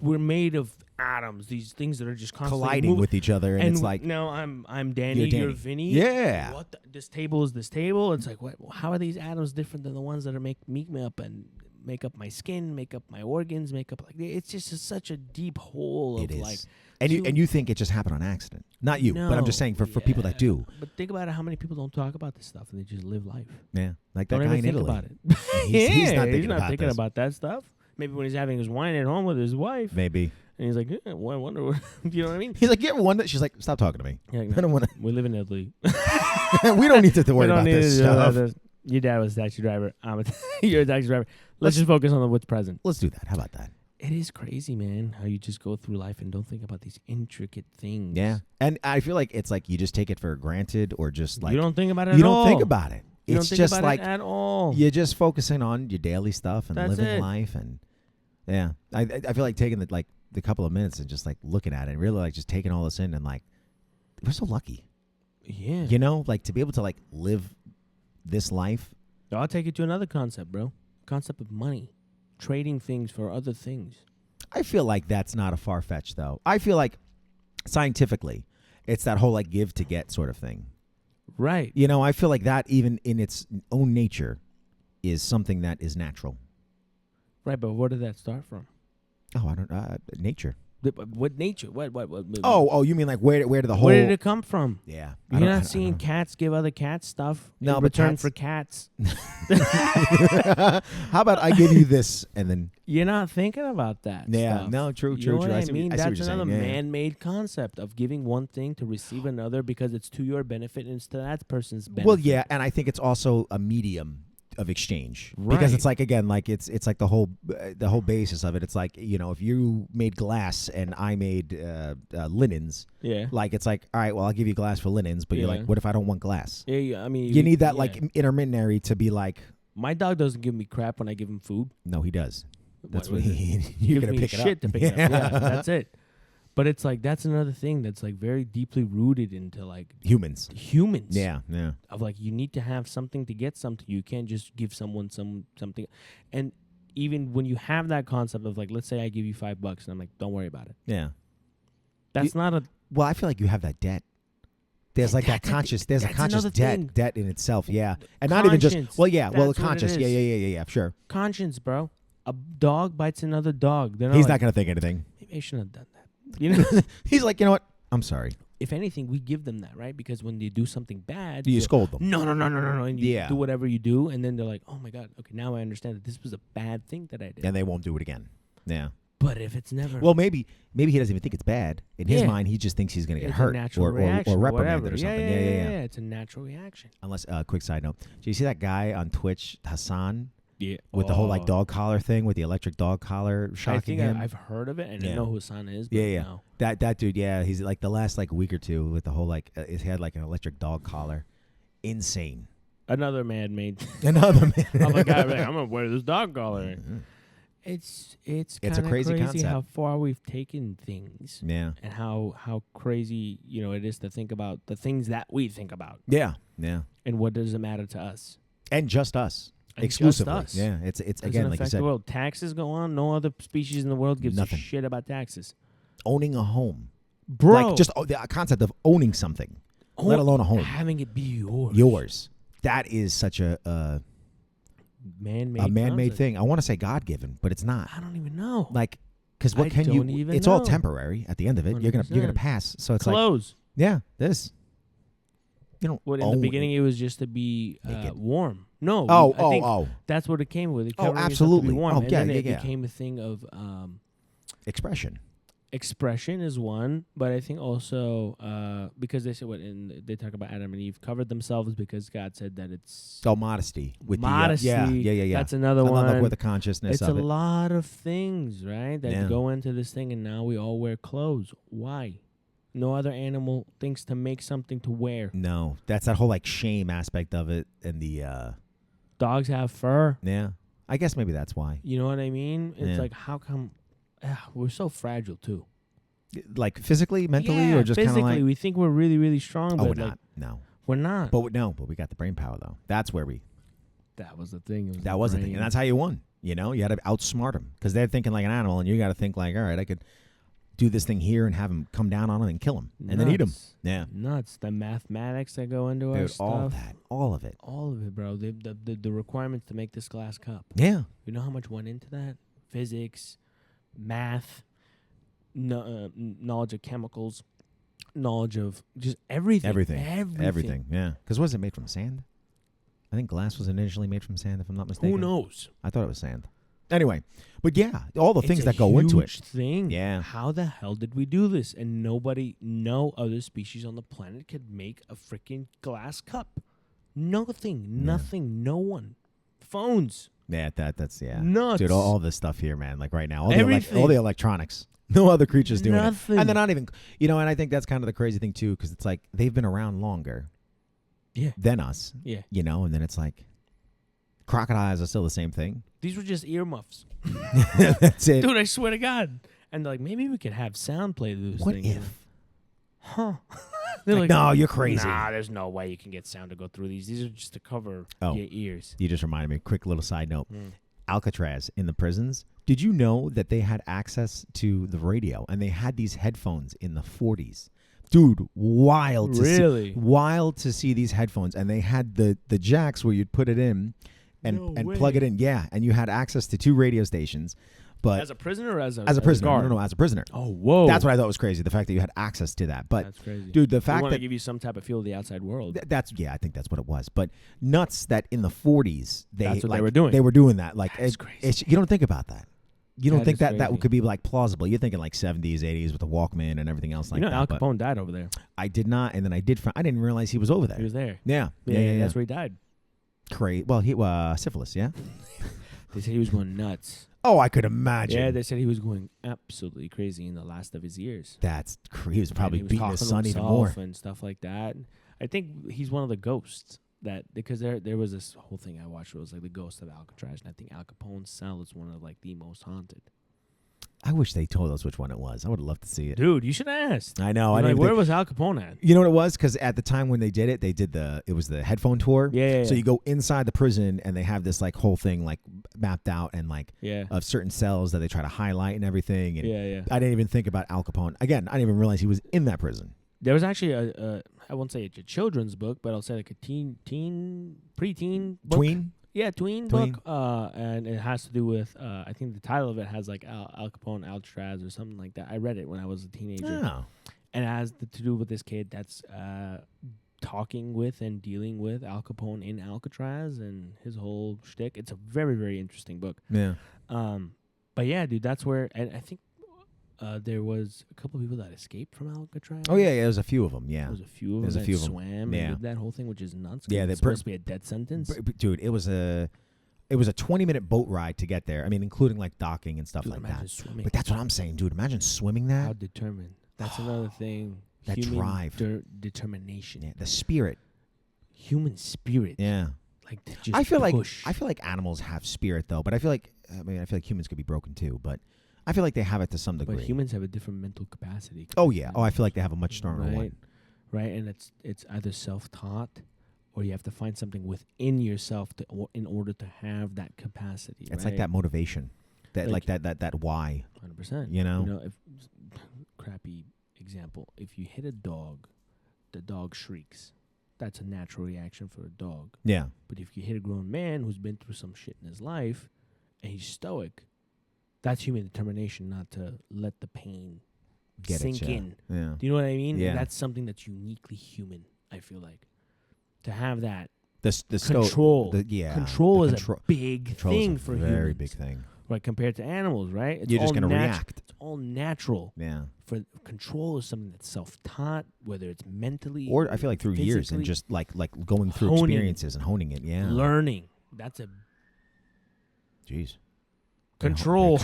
We're made of atoms, these things that are just constantly colliding with each other, and it's like, no, I'm Danny, you're Vinny. Yeah. What? This table is this table. It's like, what? How are these atoms different than the ones that are make me up and make up my skin, make up my organs, make up like it's just such a deep hole of like. And you think it just happened on accident? Not you, but I'm just saying for people that do. But think about it, how many people don't talk about this stuff and they just live life. Yeah, like that don't guy even in think Italy. About it. He's not thinking about that stuff. Maybe when he's having his wine at home with his wife. Maybe. And he's like, I wonder what, you know what I mean? He's like, you ever wonder? She's like, stop talking to me. Yeah, I don't want to. We live in Italy. We don't need to worry about this stuff. Your dad was a taxi driver. You're a taxi driver. Let's just focus on what's present. Let's do that. How about that? It is crazy, man, how you just go through life and don't think about these intricate things. Yeah. And I feel like it's like you just take it for granted or just like. You don't think about it You at all. don't think about it. You it's don't think just about like. it at all. You're just focusing on your daily stuff and That's living life. And yeah. I feel like taking the couple of minutes and just like looking at it and really like just taking all this in and like, we're so lucky. Yeah. You know, like to be able to like live this life. I'll take it to another concept, bro. Concept of money. Trading things for other things. I feel like that's not a far-fetched, though. I feel like scientifically, it's that whole like give to get sort of thing. Right. You know, I feel like that even in its own nature is something that is natural. Right, but where did that start from? Oh, I don't nature. What nature? What? Oh, you mean like where did the whole? Where did it come from? Yeah, you're not seeing cats give other cats stuff. No, in return for cats. How about I give you this and then you're not thinking about that? Yeah, stuff. no, true. You know what I mean? I That's another man-made concept of giving one thing to receive another because it's to your benefit and it's to that person's benefit. Well, yeah, and I think it's also a medium of exchange because it's like again like it's like the whole basis of it. It's like, you know, if you made glass and I made linens, like it's like, all right, well, I'll give you glass for linens, but you're like, what if I don't want glass? I mean, you need that like intermediary to be like, my dog doesn't give me crap when I give him food. No, he does. That's what you're gonna pick it up. To pick it up. Yeah, that's it. But it's like that's another thing that's like very deeply rooted into like humans. Yeah. Of like you need to have something to get something. You can't just give someone something. And even when you have that concept of like, let's say I give you $5 and I'm like, don't worry about it. Yeah. That's not a. Well, I feel like you have that debt. There's like that conscious. There's a conscious debt in itself. Yeah, and not even just. Well, yeah. Well, conscious. Yeah. Sure. Conscience, bro. A dog bites another dog. He's not gonna think anything. Maybe I shouldn't have done that. You know, he's like, you know what? I'm sorry. If anything, we give them that, right? Because when they do something bad, you scold them. No, and you do whatever you do, and then they're like, "Oh my God, okay, now I understand that this was a bad thing that I did." And they won't do it again. Yeah. But if it's never, well, maybe he doesn't even think it's bad. In his mind, he just thinks he's going to get hurt or reprimanded or something. Yeah. It's a natural reaction. Unless, quick side note, do you see that guy on Twitch, Hassan? Yeah. With the whole like dog collar thing, with the electric dog collar shocking him. I've heard of it, and I know who his son is. But Yeah. No. That dude, yeah, he's like the last like week or two with the whole like he had like an electric dog collar. Insane. Another man-made. Another man. I'm a guy like, I'm gonna wear this dog collar. Mm-hmm. It's a crazy concept. how far we've taken things. Yeah. And how crazy it is to think about the things that we think about. Yeah. And what does it matter to us? And just us. And exclusively. Just us. Yeah. It's again like you said. The world. Taxes go on. No other species in the world gives Nothing. a shit about taxes. Owning a home. Bro. Like just the concept of owning something, let alone a home. Having it be yours. Yours. That is such a man-made thing. I want to say God-given, but it's not. I don't even know. Like, because what can you? It's all temporary. At the end of it, 100%. you're gonna pass. So it's clothes. Like, yeah, this. You don't. What in the beginning it was just to be warm. No. I think that's what it came with. It absolutely. To be warm. Oh, and yeah, then yeah, it yeah. became a thing of expression. Expression is one, but I think also because they said they talk about Adam and Eve covered themselves because God said that it's modesty with modesty. Yeah. That's another one. With the consciousness. It's of a lot of things, right? That go into this thing, and now we all wear clothes. Why? No other animal thinks to make something to wear. No, that's that whole like shame aspect of it, and the dogs have fur. Yeah, I guess maybe that's why. You know what I mean? It's like how come we're so fragile too. Like physically, mentally, or just physically, like we think we're really, really strong. But we're not. No, we're not. But we got the brain power though. That's where we. That was the thing. That was the thing, and that's how you won. You had to outsmart them because they're thinking like an animal, and you got to think like, all right, I could do this thing here and have them come down on it and kill them, and then eat them. Yeah, nuts. The mathematics that go into our stuff. all of it, bro. The requirements to make this glass cup. Yeah, you know how much went into that? Physics, math. Knowledge of chemicals, knowledge of just everything. Everything. Yeah. Because was it made from sand? I think glass was initially made from sand, if I'm not mistaken. Who knows? I thought it was sand. Anyway, but yeah, all the things that go into it. Thing. Yeah. How the hell did we do this? And no other species on the planet could make a freaking glass cup. Nothing. No one. Phones. Yeah, that's nuts. Dude, all this stuff here, man. Like right now, all the electronics. No other creatures doing it. And they're not even, and I think that's kind of the crazy thing, too, because it's like they've been around longer than us. Yeah. And then it's like crocodiles are still the same thing. These were just earmuffs. That's it. Dude, I swear to God. And they're like, maybe we could have sound play through this thing. What if? Huh. They're like, no, you're crazy. Nah, there's no way you can get sound to go through these. These are just to cover your ears. You just reminded me. Quick little side note. Alcatraz in the prisons. Did you know that they had access to the radio and they had these headphones in the 40s? Dude, wild to see these headphones. And they had the jacks where you'd put it in and plug it in. Yeah, and you had access to 2 radio stations. But as a prisoner or as a prisoner? guard? No, as a prisoner. Oh, whoa. That's what I thought was crazy, the fact that you had access to that. But that's crazy. Dude, the fact that give you some type of feel of the outside world. I think that's what it was. But nuts that in the 40s that's what they were doing. They were doing that. Like that's crazy. You don't think about that. You don't think that crazy. Could be like plausible. You're thinking like 70s, 80s with the Walkman and everything else like that. Al Capone died over there. I did not, and then I didn't realize he was over there. He was there. Yeah. That's where he died. Crazy. Well, he syphilis. Yeah. They said he was going nuts. Oh, I could imagine. Yeah, they said he was going absolutely crazy in the last of his years. That's crazy. He was probably beating his son even more and stuff like that. I think he's one of the ghosts because there was this whole thing I watched. It was like the ghost of Alcatraz, and I think Al Capone's cell is one of like the most haunted. I wish they told us which one it was. I would have loved to see it. Dude, you should have asked. I know. Where was Al Capone at? You know what it was? Because at the time when they did it, it was the headphone tour. Yeah. So you go inside the prison and they have this like whole thing like mapped out and like of certain cells that they try to highlight and everything. And I didn't even think about Al Capone. Again, I didn't even realize he was in that prison. There was actually I won't say it's a children's book, but I'll say like a preteen book. Tween? Yeah, tween book, and it has to do with, I think the title of it has like Al Capone, Alcatraz or something like that. I read it when I was a teenager. Oh. And it has to do with this kid that's talking with and dealing with Al Capone in Alcatraz and his whole shtick. It's a very, very interesting book. Yeah. But yeah, dude, that's where, and I think there was a couple of people that escaped from Alcatraz. Oh, yeah, there was a few of them, yeah. There was a few of them that swam and did that whole thing, which is nuts. Yeah, it's supposed to be a death sentence. Dude, it was It was a 20-minute boat ride to get there. I mean, including like docking and stuff Dude, like imagine that. swimming. But that's what I'm saying, dude. Imagine swimming that. How determined. That's another thing. That Human drive. Determination. Yeah, the spirit. Human spirit. Yeah. Like to just I feel push. like animals have spirit though, but I feel like humans could be broken too, but I feel like they have it to some degree. But humans have a different mental capacity. Oh yeah. Oh, I feel like they have a much stronger one. Right, and it's either self-taught or you have to find something within yourself in order to have that capacity. It's like that motivation, that that why. 100%. You know, if crappy example, if you hit a dog, the dog shrieks. That's a natural reaction for a dog. Yeah. But if you hit a grown man who's been through some shit in his life and he's stoic, that's human determination not to let the pain sink in. Yeah. Do you know what I mean? Yeah. And that's something that's uniquely human, I feel like. To have that the control. Control is a big thing for humans. Very big thing. Right, compared to animals, right? You're just going to react. It's all natural. Yeah. For control is something that's self-taught, whether it's mentally or I feel like through years and just like going through experiences and honing it. Yeah. Learning. That's a jeez. Control.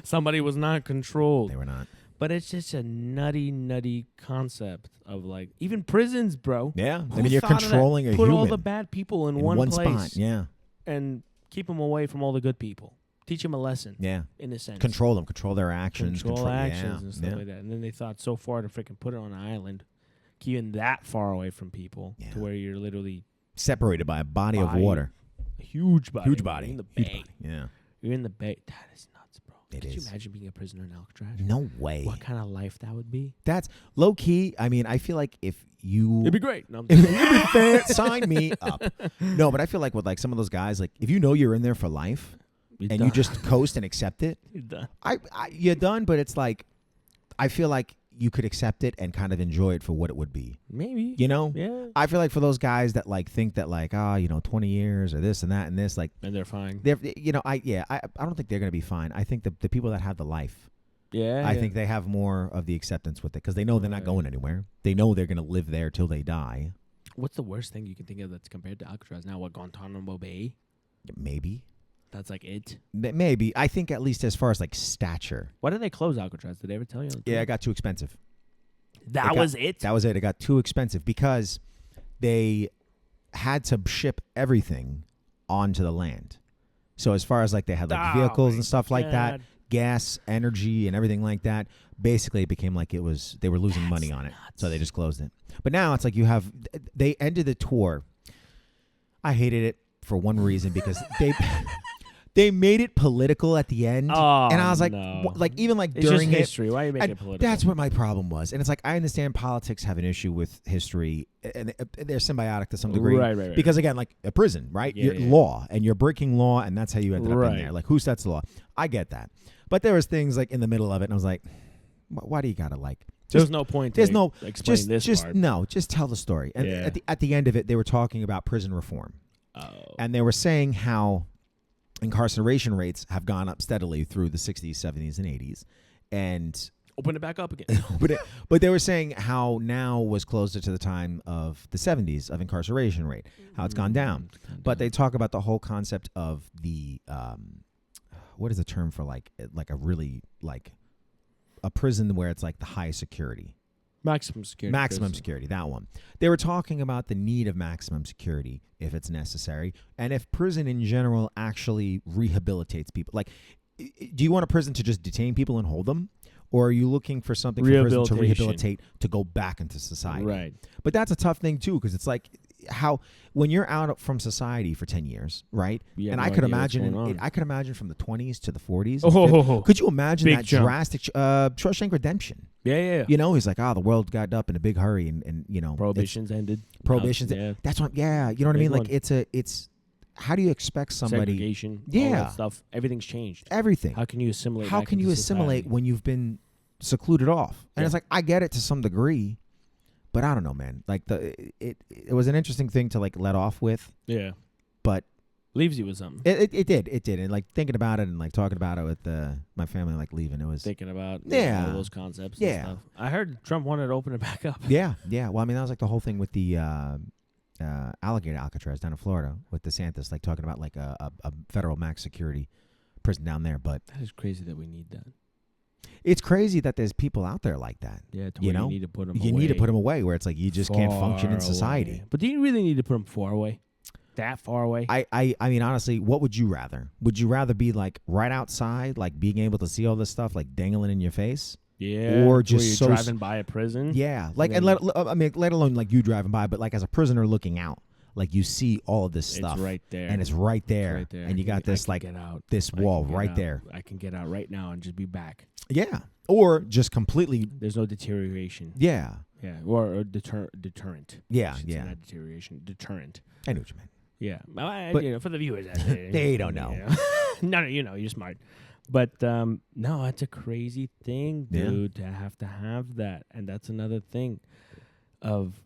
Somebody was not controlled. They were not. But it's just a nutty concept of like even prisons, bro. Yeah. I mean, you're controlling a human. Put all the bad people in one place. Spot. Yeah. And keep them away from all the good people. Teach them a lesson. Yeah. In a sense. Control them. Control their actions. Control actions and stuff like that. And then they thought so far to freaking put it on an island, keeping that far away from people to where you're literally separated by a body of water. A huge body. Huge body. In the bay. Yeah. You're in the bay. That is nuts, bro. Could you imagine being a prisoner in Alcatraz? No way. What kind of life that would be? That's low key. I mean, I feel like if you... It'd be great. No, sign me up. No, but I feel like with like some of those guys, like if you know you're in there for life and you just coast and accept it, you're done. You're done, but it's like, I feel like you could accept it and kind of enjoy it for what it would be. Maybe. You know? Yeah. I feel like for those guys that like think that like, 20 years or this and that and this, like... And they're fine. They're, I don't think they're going to be fine. I think the people that have the life, I think they have more of the acceptance with it because they know they're not going anywhere. They know they're going to live there till they die. What's the worst thing you can think of that's compared to Alcatraz now? What, Guantanamo Bay? Maybe. That's like it? Maybe. I think at least as far as like stature. Why did they close Alcatraz? Did they ever tell you? Yeah, it got too expensive. That was it? That was it. It got too expensive because they had to ship everything onto the land. So as far as like they had like vehicles and stuff like that, gas, energy, and everything like that, basically it became like they were losing money on it. So they just closed it. But now it's like they ended the tour. I hated it for one reason because they made it political at the end, and I was like, even like it's during just history. Why are you making it political? That's what my problem was, and it's like I understand politics have an issue with history, and they're symbiotic to some degree, right. Because again, like a prison, right? You're law, and you're breaking law, and that's how you ended up in there. Like who sets the law? I get that, but there was things like in the middle of it, and I was like, why do you gotta like? There's no point. There's no explain this part. No, just tell the story. And at the end of it, they were talking about prison reform, and they were saying how incarceration rates have gone up steadily through the 60s, 70s, and 80s. And open it back up again. but they were saying how now was closer to the time of the 70s of incarceration rate, how it's gone down. But they talk about the whole concept of the, what is the term for like a really like a prison where it's like the highest security? Maximum security. Maximum security, that one. They were talking about the need of maximum security if it's necessary, and if prison in general actually rehabilitates people. Like, do you want a prison to just detain people and hold them? Or are you looking for something for prison to rehabilitate to go back into society? Right. But that's a tough thing, too, because it's like how when you're out from society for 10 years, right? Yeah, and I could imagine from the 20s to the 40s. Oh, could you imagine that jump. Drastic Shawshank Redemption? Yeah. You know, he's like, the world got up in a big hurry and you know. Prohibitions ended. Prohibitions. That's what, you know what I mean? One. Like, it's, how do you expect somebody. Segregation. Yeah. All that stuff. Everything's changed. Everything. How can you assimilate? How can you assimilate when you've been secluded off? And it's like, I get it to some degree, but I don't know, man. Like, it was an interesting thing to, like, let off with. Yeah. But. Leaves you with something. It did. And like thinking about it and like talking about it with my family, like leaving, it was thinking about all those concepts. Yeah. And stuff. I heard Trump wanted to open it back up. Yeah. Well, I mean, that was like the whole thing with the alligator Alcatraz down in Florida with DeSantis, like talking about like a federal max security prison down there. But that is crazy that we need that. It's crazy that there's people out there like that. Yeah, you know, you need to put them you away. need to put them away where it's like you just can't function in society. Away. But do you really need to put them far away? That far away? I mean, honestly, what would you rather? Would you rather be like right outside, like being able to see all this stuff, like dangling in your face? Yeah. Or just you're driving by a prison? Yeah. Like, and let alone like you driving by, but like as a prisoner looking out, like you see all of this stuff. It's right there. And it's right there. It's right there. And you got this like this wall right there. I can get out right now and just be back. Yeah. Or just completely. There's no deterioration. Yeah. Yeah. Or deterrent. Yeah. It's yeah. not deterioration. Deterrent. I know what you mean. Yeah. But, you know, for the viewers out there. They don't know. No, you know, you're smart. But no, it's a crazy thing, dude, to have that. And that's another thing of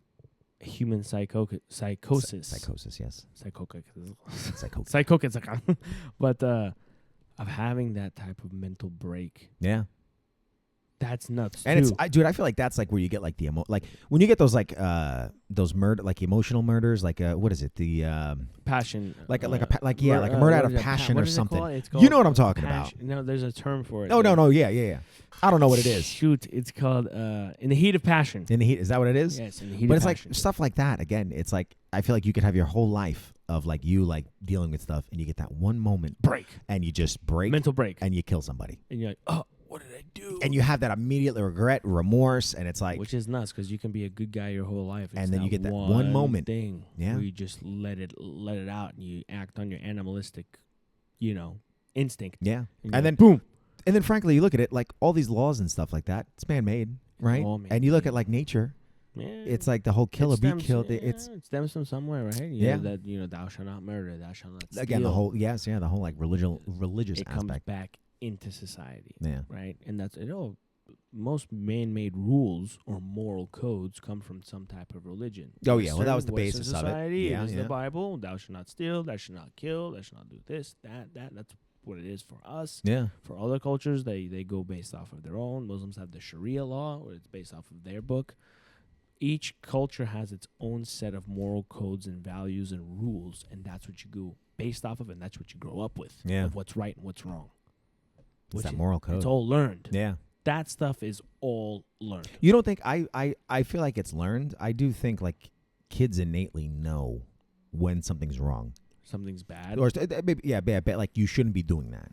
human psychosis. Psychosis, yes. Psychosis. But of having that type of mental break. Yeah. That's nuts. And it's, dude, I feel like that's like where you get like like when you get those like those murder, like emotional murders, like what is it? The passion, like a murder out of passion or something. It's called you know what I'm talking about? No, there's a term for it. Oh no, yeah. I don't know what it is. Shoot, it's called in the heat of passion. In the heat, is that what it is? Yes, in the heat. But of it's passion. like stuff like that. Again, it's like I feel like you could have your whole life of like you like dealing with stuff, and you get that one moment break, and you just break, mental break, and you kill somebody, and you're like, oh. What did I do? And you have that immediate regret, remorse, and it's like, which is nuts because you can be a good guy your whole life, and then you get that one moment thing where you just let it out, and you act on your animalistic, instinct. Yeah, and then boom, and then frankly, you look at it like all these laws and stuff like that. It's man-made, right? And you look at like nature. Yeah. It's like the whole kill or be killed. It stems from somewhere, right? Thou shalt not murder, thou shalt not steal. Again, the whole the whole like religious it aspect comes back into society, yeah, right? And that's it. All most man-made rules or moral codes come from some type of religion. Oh yeah, well that was the basis society, of it. Yeah, it is the Bible. Thou shalt not steal. Thou shalt not kill. Thou shalt not do this, that. That's what it is for us. Yeah. For other cultures, they go based off of their own. Muslims have the Sharia law, where it's based off of their book. Each culture has its own set of moral codes and values and rules, and that's what you go based off of, and that's what you grow up with. Yeah. Of what's right and what's wrong. It's that moral code. It's all learned. Yeah. That stuff is all learned. You don't think I feel like it's learned? I do think like kids innately know when something's wrong. Something's bad. Or maybe bad. Like you shouldn't be doing that.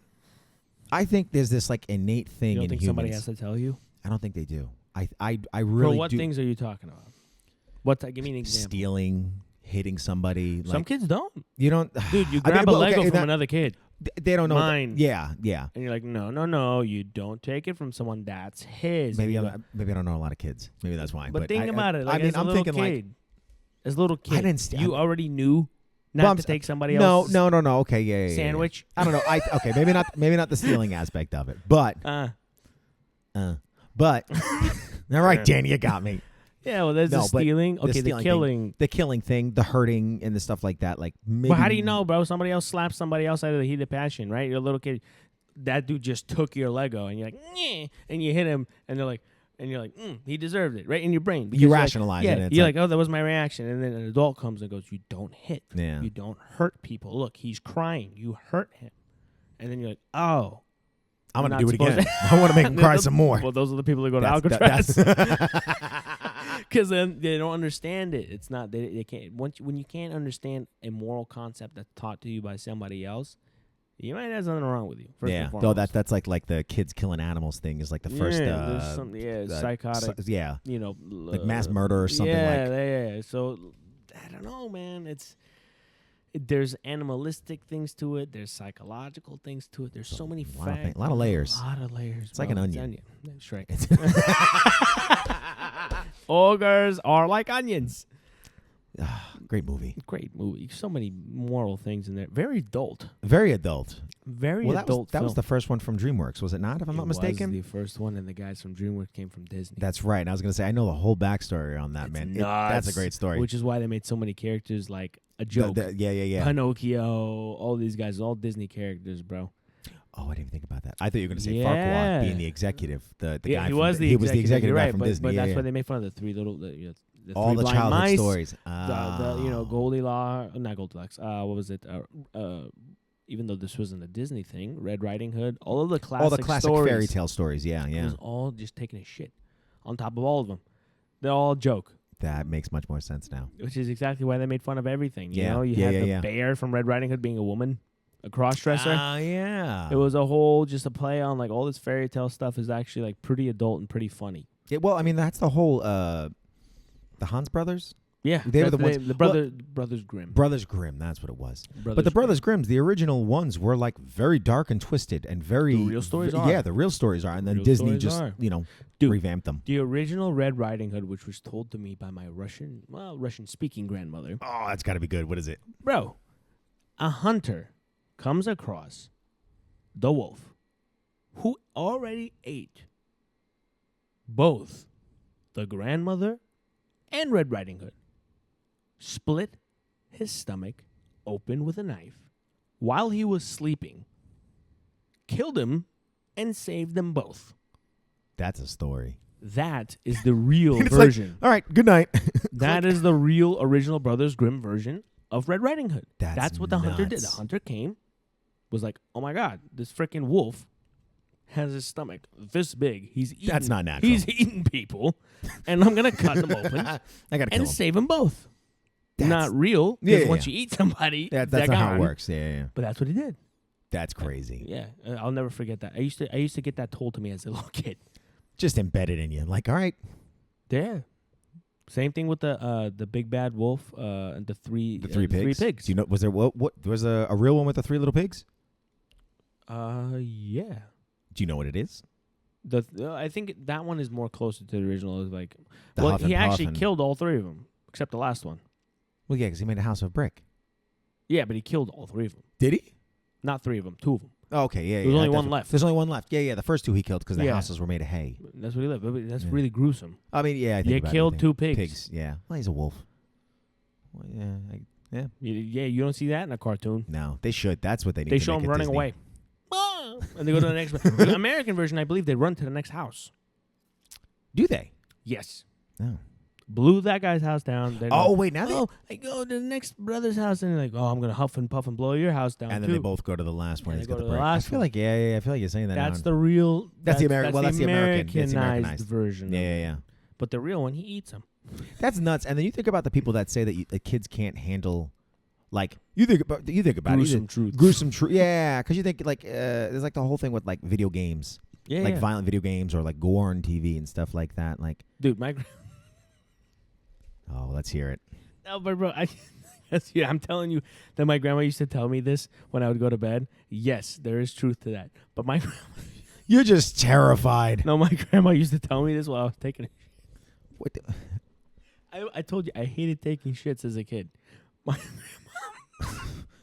I think there's this like innate thing in humans. You don't think somebody has to tell you? I don't think they do. I really do. For what things are you talking about? Give me an example. Stealing, hitting somebody. Some kids don't. You don't. Dude, you grab a Lego from another kid. They don't know. Mine. Yeah. And you're like, no, you don't take it from someone. That's his. Maybe I don't know a lot of kids. Maybe that's why. But think about it. Like, I mean, I'm thinking like, as a little kid, I didn't you already knew not to take somebody else's. No. Okay, yeah. Sandwich. I don't know. Okay, maybe not the stealing aspect of it, but. But. All right, Danny, you got me. Yeah, well, there's the stealing. Okay, the killing. The killing thing, the hurting, and the stuff like that. Like, maybe. Well, how do you know, bro? Somebody else slapped somebody else out of the heat of passion, right? You're a little kid. That dude just took your Lego, and you're like, nyeh, and you hit him, and you're like, he deserved it, right in your brain. You rationalize it. And you're like, oh, that was my reaction. And then an adult comes and goes, you don't hit. Yeah. You don't hurt people. Look, he's crying. You hurt him. And then you're like, oh. I'm going to do it again. I want to make him cry some more. Well, those are the people that go to Alcatraz. Because then they don't understand it. It's not, they can't, when you can't understand a moral concept that's taught to you by somebody else, you might have something wrong with you. Though that's like the kids killing animals thing is like the first. There's some, psychotic. like mass murder or something. Yeah. So I don't know, man. There's animalistic things to it. There's psychological things to it. There's so many facts. A lot of layers. A lot of layers. It's like an onion. Shrek. Ogres are like onions. Great movie. Great movie. So many moral things in there. Very adult. Very adult. Very adult. That was the first one from DreamWorks, was it not? If I'm not mistaken. It was the first one, and the guys from DreamWorks came from Disney. That's right. And I was gonna say I know the whole backstory on that, man. That's a great story. Which is why they made so many characters like a joke. Yeah. Pinocchio. All these guys, all Disney characters, bro. Oh, I didn't even think about that. I thought you were going to say Farquaad being the executive, the guy. He was the executive guy from Disney. But that's why they made fun of the three little. the all Three the Blind childhood Mice, stories. the Goldilocks, not Goldilocks. What was it? Even though this wasn't a Disney thing, Red Riding Hood, all of the classic stories, fairy tale stories. Yeah, It yeah. was all just taking a shit on top of all of them. They're all a joke. That makes much more sense now. Which is exactly why they made fun of everything. You Yeah. know, you had the bear from Red Riding Hood being a woman, a cross-dresser. Yeah. It was a whole just a play on like all this fairy tale stuff is actually like pretty adult and pretty funny. Yeah, well, I mean, that's the whole the Hans brothers. Yeah, they were the ones. Brothers Grimm. Brothers Grimm, that's what it was. But the Brothers Grimms, the original ones, were like very dark and twisted and very. The real stories are. Yeah, the real stories are, and then Disney just revamped them. The original Red Riding Hood, which was told to me by my Russian-speaking grandmother. Oh, that's got to be good. What is it, bro? A hunter comes across the wolf, who already ate both the grandmother and Red Riding Hood. Split his stomach open with a knife while he was sleeping, killed him, and saved them both. That's a story. That is the real version. Like, all right, good night. That is the real original Brothers Grimm version of Red Riding Hood. That's what the hunter did. nuts. The hunter came, was like, oh my God, this freaking wolf has his stomach this big. He's eating. That's not natural. He's eating people, and I'm gonna cut them open I gotta kill and him. save them both. That's not real. Because once yeah. you eat somebody, That's they're not how gone. it works. Yeah. But that's what he did. That's crazy. Yeah, I'll never forget that. I used to get that told to me as a little kid. Just embedded in you. Like, all right. Yeah. Same thing with the big bad wolf and the three pigs. Do you know? Was there what was a real one with the 3 little pigs? Yeah. Do you know what it is? I think that one is more closer to the original. Like, The Huff and he Puff actually and- killed all 3 of them except the last one. Well, yeah, because he made a house of brick. Yeah, but he killed all 3 of them. Did he? Not 3 of them, 2 of them. Oh, okay, yeah. There's only one left. There's only one left. Yeah. The first 2 he killed because the Yeah. houses were made of hay. That's what he lived. But that's really gruesome. I mean, yeah. I think You about killed everything. 2 pigs. Yeah. Well, he's a wolf. Well, yeah. You don't see that in a cartoon. No, they should. That's what they need. They to show make them at running Disney. away. And they go to the next one. The American version, I believe, they run to the next house. Do they? Yes. No. Blew that guy's house down. Wait, now I go to the next brother's house, and they're like, I'm gonna huff and puff and blow your house down. and then too. they both go to the last one. Yeah, He's they got go the to the break. last I feel one. like I feel like you're saying that. That's now. the real. That's the American. Well, that's the American. That's the Americanized Americanized version. Yeah. But the real one, he eats them. That's nuts. And then you think about the people that say that the kids can't handle, like you think about Gruesome truth. Gruesome truth. Yeah, because you think like there's like the whole thing with like video games, Yeah, violent video games or like gore on TV and stuff like that. Like, dude, my. oh, let's hear it. No, but bro, I'm telling you that my grandma used to tell me this when I would go to bed. Yes, there is truth to that. But my You're just terrified. my grandma used to tell me this while I was taking. What? I told you I hated taking shits as a kid.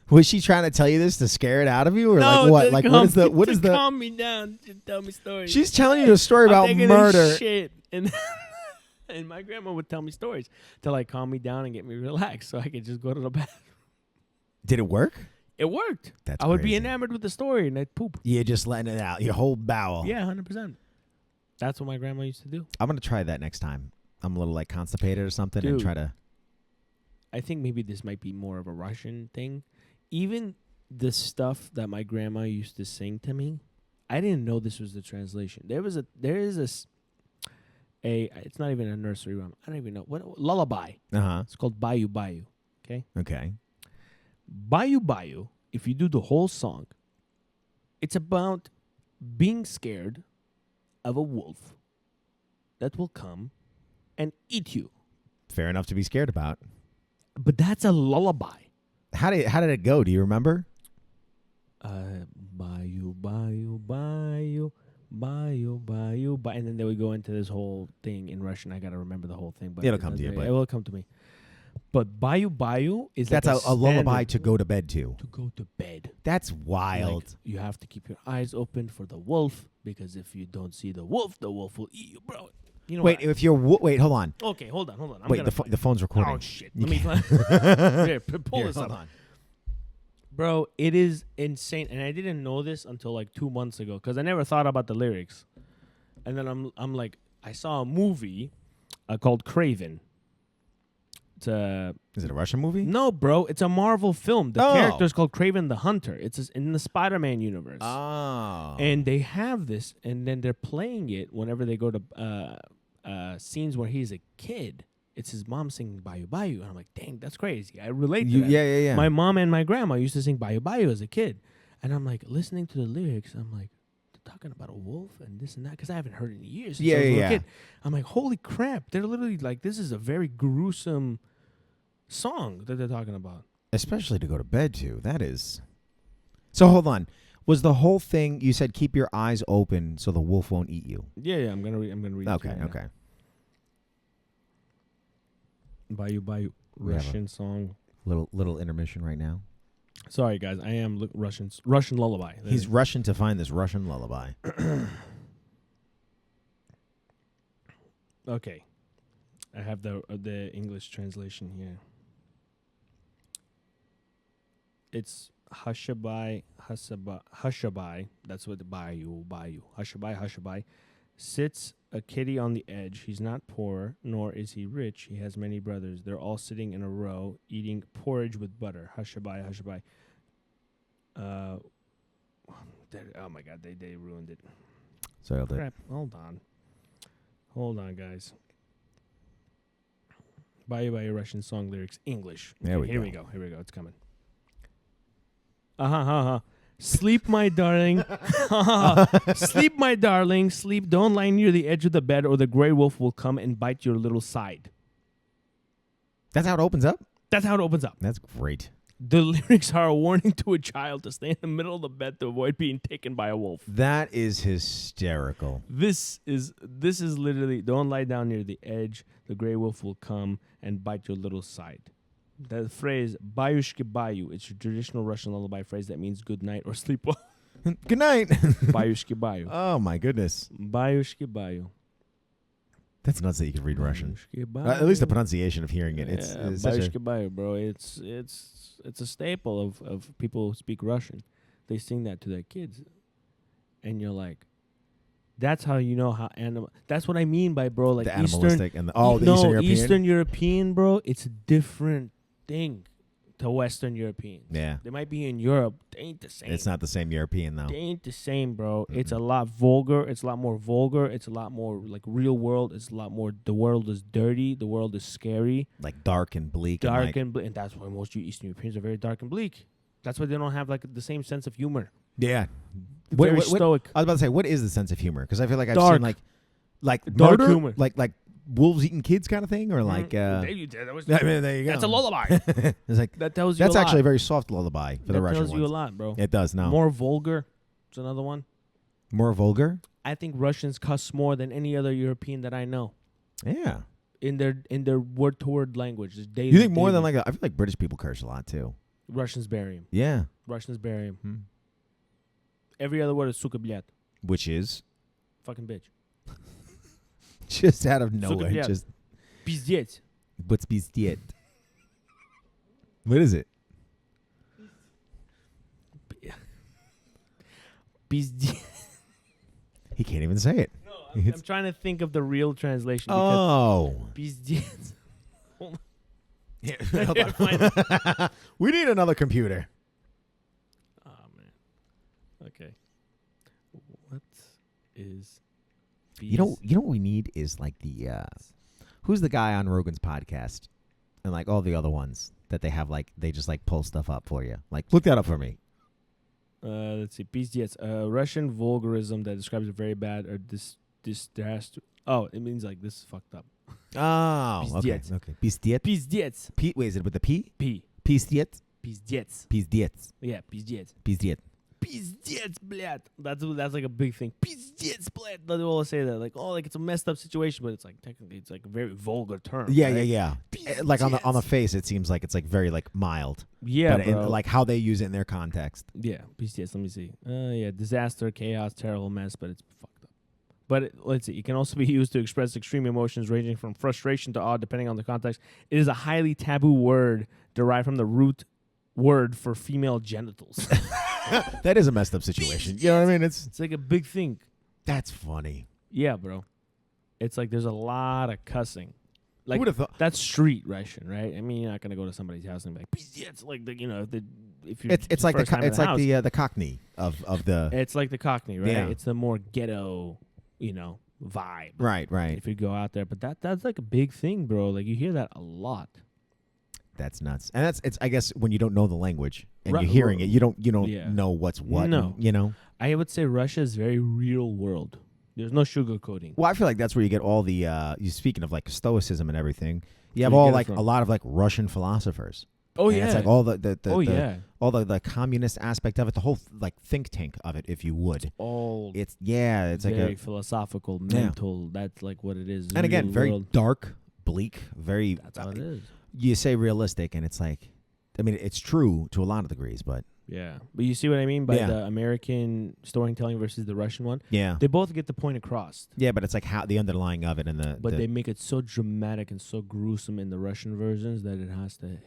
Was she trying to tell you this to scare it out of you, or No, like what? to Like calm, what is the? calm me down to tell me stories. She's telling you a story I'm about taking murder. this shit, and and my grandma would tell me stories to like calm me down and get me relaxed, so I could just go to the bathroom. Did it work? It worked. That's I would be crazy. enamored with the story, and I'd poop. You're just letting it out. Your whole bowel. Yeah, 100%. That's what my grandma used to do. I'm gonna try that next time. I'm a little like constipated or something, and Dude. try to. I think maybe this might be more of a Russian thing. Even the stuff that my grandma used to sing to me, I didn't know this was the translation. There is it's not even a nursery rhyme. I don't even know lullaby. It's called Bayou Bayou. Okay. Bayou Bayou. If you do the whole song, it's about being scared of a wolf that will come and eat you. Fair enough to be scared about. But that's a lullaby. How did it go? Do you remember? Bayou, bayou, bayou, bayou, bayou, bayou. And then they would go into this whole thing in Russian. I got to remember the whole thing. But It'll come to you, but- It will come to me. But bayou, bayou is That's like a lullaby standard to go to bed to. to go to bed. That's wild. Like, you have to keep your eyes open for the wolf, because if you don't see the wolf will eat you, bro. You know Wait, what? if you're wait, hold on. Okay, hold on. Wait, the phone's recording. Oh shit! You Let me can't- Here, pull Here, this hold up. on. Bro, it is insane, and I didn't know this until like 2 months ago because I never thought about the lyrics. And then I'm like, I saw a movie called Craven, Is it a Russian movie? No, bro. It's a Marvel film. The character's called Kraven the Hunter. It's in the Spider-Man universe. Oh. And they have this, and then they're playing it whenever they go to scenes where he's a kid. It's his mom singing Bayu Bayu. And I'm like, dang, that's crazy. I relate to that. Yeah. My mom and my grandma used to sing Bayu Bayu as a kid. And I'm like, listening to the lyrics, I'm like, they're talking about a wolf and this and that, because I haven't heard it in years since I was a little kid. I'm like, holy crap. They're literally like, this is a very gruesome song that they're talking about. Especially to go to bed to. That is. So hold on. Was the whole thing, you said keep your eyes open so the wolf won't eat you? Yeah, I'm gonna read. Okay. Bayu Bayu, Russian song. Little intermission right now. Sorry, guys. I am Russian lullaby. He's rushing to find this Russian lullaby. Okay, I have the English translation here. It's Hushabai. That's what the Bayu. Hushabai. Sits a kitty on the edge. He's not poor, nor is he rich. He has many brothers. They're all sitting in a row, eating porridge with butter. Hushabai. Oh my God, they ruined it. Sorry, Crap. Hold on, guys. Bayu Russian song lyrics, English. There we go. Here we go. It's coming. Sleep, my darling. Sleep, my darling. Sleep. Don't lie near the edge of the bed, or the gray wolf will come and bite your little side. That's how it opens up? That's how it opens up. That's great. The lyrics are a warning to a child to stay in the middle of the bed to avoid being taken by a wolf. That is hysterical. This is literally, don't lie down near the edge. The gray wolf will come and bite your little side. The phrase "Bayushki Bayu," it's a traditional Russian lullaby phrase that means good night or sleep well. Good night. Bayushki Bayu. Oh my goodness. Bayushki Bayu. That's nuts that you can read Russian. Bayu. At least the pronunciation of hearing it. It's Bayushki Bayu, bro. It's a staple of people who speak Russian. They sing that to their kids, and you're like, that's how you know how animal. That's what I mean by, bro, like the animalistic Eastern, and the Eastern European. Eastern European, bro. It's a different thing to Western Europeans. Yeah, they might be in Europe. They ain't the same. It's not the same European though. They ain't the same, bro. Mm-hmm. It's a lot vulgar. It's a lot more vulgar. It's a lot more like real world. It's a lot more. The world is dirty. The world is scary. Like dark and bleak. And that's why most Eastern Europeans are very dark and bleak. That's why they don't have like the same sense of humor. Yeah. Very stoic. I was about to say, what is the sense of humor? Because I feel like I've dark. seen like dark murder, humor, like wolves eating kids kind of thing, or like. There you go. That's a lullaby. It's like that tells you. That's a actually lot. a very soft lullaby for the Russian ones. That tells you a lot, bro. It does now. More vulgar. It's another one. More vulgar. I think Russians cuss more than any other European that I know. Yeah. In their word-to-word language. You think more than I feel like British people curse a lot too. Russians bury him. Yeah. Russians bury him. Every other word is suka blyat. Which is? Fucking bitch. Just out of nowhere. Just. Pizdец. What's pizdец? What is it? Pizdец. He can't even say it. No, I'm trying to think of the real translation. Oh. Pizdец. Hold on. Yeah, hold on. We need another computer. Oh, man. Okay. What is... You know what we need is like the... who's the guy on Rogan's podcast? And like all the other ones that they have like... They just like pull stuff up for you. Like, look that up for me. Let's see. Pizdец. Russian vulgarism that describes a very bad or there has to... Oh, it means like this is fucked up. Oh, Pizdец. Okay. Pizdец. Pizdец. Wait, is it with the P? P. Pizdец. Pizdец. Pizdец. Yeah, pizdец. Pizdец. Pizdец, блядь. That's like a big thing. Pizdец, блядь. They all say that. Like, oh, like it's a messed up situation, but it's like technically it's like a very vulgar term. Yeah, right? yeah. Like on the face, it seems like it's like very like mild. Yeah, but bro. like how they use it in their context. Yeah, pizdец. Let me see. Yeah, disaster, chaos, terrible mess, but it's fucked up. But let's see. It can also be used to express extreme emotions ranging from frustration to awe, depending on the context. It is a highly taboo word derived from the root word for female genitals. That is a messed up situation. You know what I mean? It's like a big thing. That's funny. Yeah, bro. It's like there's a lot of cussing. Like, who would have thought? That's street Russian, right? I mean, you're not gonna go to somebody's house and be like, yeah, it's like if you're It's like the Cockney of the. It's like the Cockney, right? Yeah. It's the more ghetto, vibe. Right. If you go out there, but that's like a big thing, bro. Like you hear that a lot. That's nuts, and it's I guess when you don't know the language and you're hearing it, you don't know what's what. No. I would say Russia is very real world. There's no sugarcoating. Well, I feel like that's where you get all the. You speaking of like stoicism and everything. You have all like a lot of like Russian philosophers. Oh, and yeah. It's like all all the communist aspect of it, the whole like think tank of it, if you would. It's like very philosophical, mental. Yeah. That's like what it is. And again, very dark, bleak, very. That's how it is. You say realistic, and it's like, I mean, it's true to a lot of degrees, but. Yeah, but you see what I mean by the American storytelling versus the Russian one? Yeah. They both get the point across. Yeah, but it's like how the underlying of it and the. But they make it so dramatic and so gruesome in the Russian versions that it has to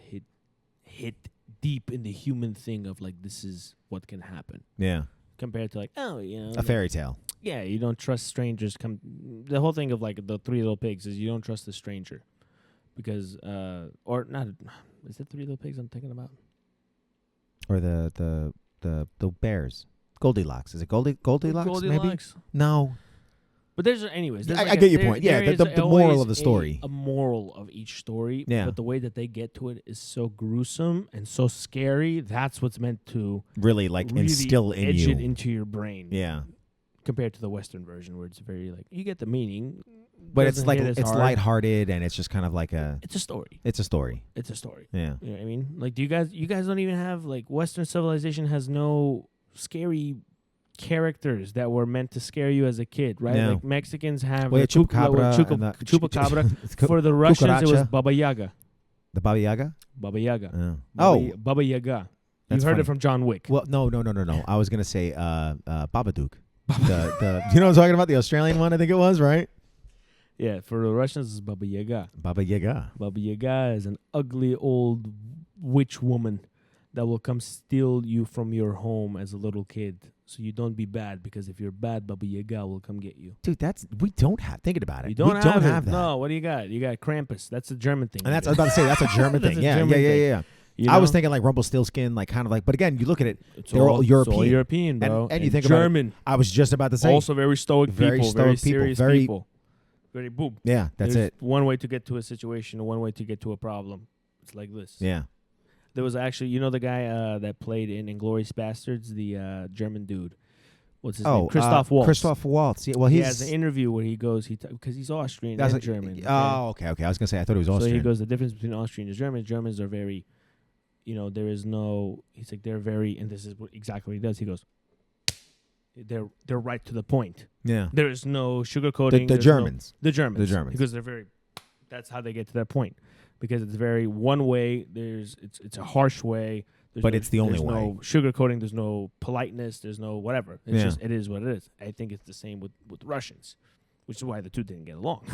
hit deep in the human thing of like, this is what can happen. Yeah. Compared to like, a fairy tale. Yeah, you don't trust strangers. The whole thing of like the Three Little Pigs is you don't trust the stranger. Because, or not, is it Three Little Pigs I'm thinking about? Or the bears. Goldilocks. Is it Goldilocks maybe? No. But anyways. I get your point. Yeah, the moral of the story. A moral of each story. Yeah. But the way that they get to it is so gruesome and so scary. That's what's meant to really instill in you. Edge it into your brain. Yeah. Compared to the Western version where it's very like, you get the meaning. But it's like it's lighthearted and it's just kind of like it's a story. It's a story. It's a story. Yeah. You know what I mean? Like, you guys don't even have like Western civilization has no scary characters that were meant to scare you as a kid, right? No. Like Mexicans have Chupacabra. Chupacabra. For the Russians, it was Baba Yaga. The Baba Yaga? Baba Yaga. Baba Yaga. That's you heard funny. it from John Wick. Well, no. I was gonna say Babadook. the you know what I'm talking about? The Australian one, I think it was, right? Yeah, for the Russians, it's Baba Yaga. Baba Yaga. Baba Yaga is an ugly old witch woman that will come steal you from your home as a little kid. So you don't be bad, because if you're bad, Baba Yaga will come get you. Dude, we don't have. Thinking about it, we don't have that. No, what do you got? You got Krampus. That's a German thing. And I was about to say that's a German thing. Yeah. You know? I was thinking like Rumpelstiltskin, like kind of like. But again, you look at it; they're all European. It's all European, bro. And you think German. About it, I was just about to say also very stoic people, very serious people. Very boom. Yeah, that's There's it. One way to get to a situation, one way to get to a problem. It's like this. Yeah. There was actually, the guy that played in Inglourious Bastards, the German dude. What's his name? Christoph Waltz. Christoph Waltz. Yeah, well, he has an interview where he goes, because he's Austrian and German. Oh, okay. I was gonna say I thought he was Austrian. So he goes, the difference between Austrian and German. Germans are very, there is no. He's like, they're very, and this is exactly what he does. He goes, they're right to the point. Yeah. There is no sugarcoating. The Germans. The Germans. Because they're very. That's how they get to that point, because it's very one way. It's a harsh way. But it's the only way. There's no sugarcoating. There's no politeness. There's no whatever. It's just, it is what it is. I think it's the same with Russians, which is why the two didn't get along.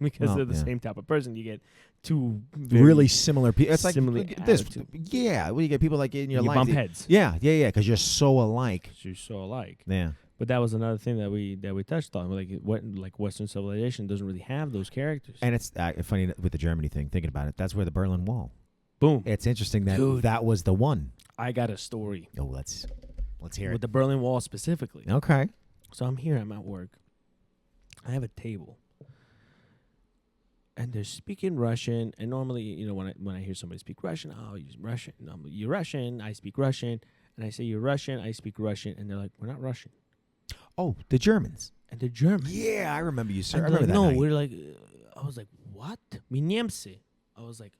Because they're the same type of person. You get two really similar people. It's similar like this. Yeah. Well, you get people like in your life. You bump heads. Yeah. Because you're so alike. Yeah. But that was another thing that we touched on. Like Western civilization doesn't really have those characters. And it's funny with the Germany thing. Thinking about it, that's where the Berlin Wall. Boom. It's interesting that that was the one. I got a story. Oh, let's hear it. With the Berlin Wall specifically. Okay. So I'm here. I'm at work. I have a table. And they're speaking Russian. And normally, when I hear somebody speak Russian, I'll use Russian. You're Russian. I speak Russian. And I say, you're Russian. I speak Russian. And they're like, we're not Russian. Oh, the Germans. And the Germans. Yeah, I remember you, sir. I remember that night. we're like, I was like, what? Mi Niemcy. I was like,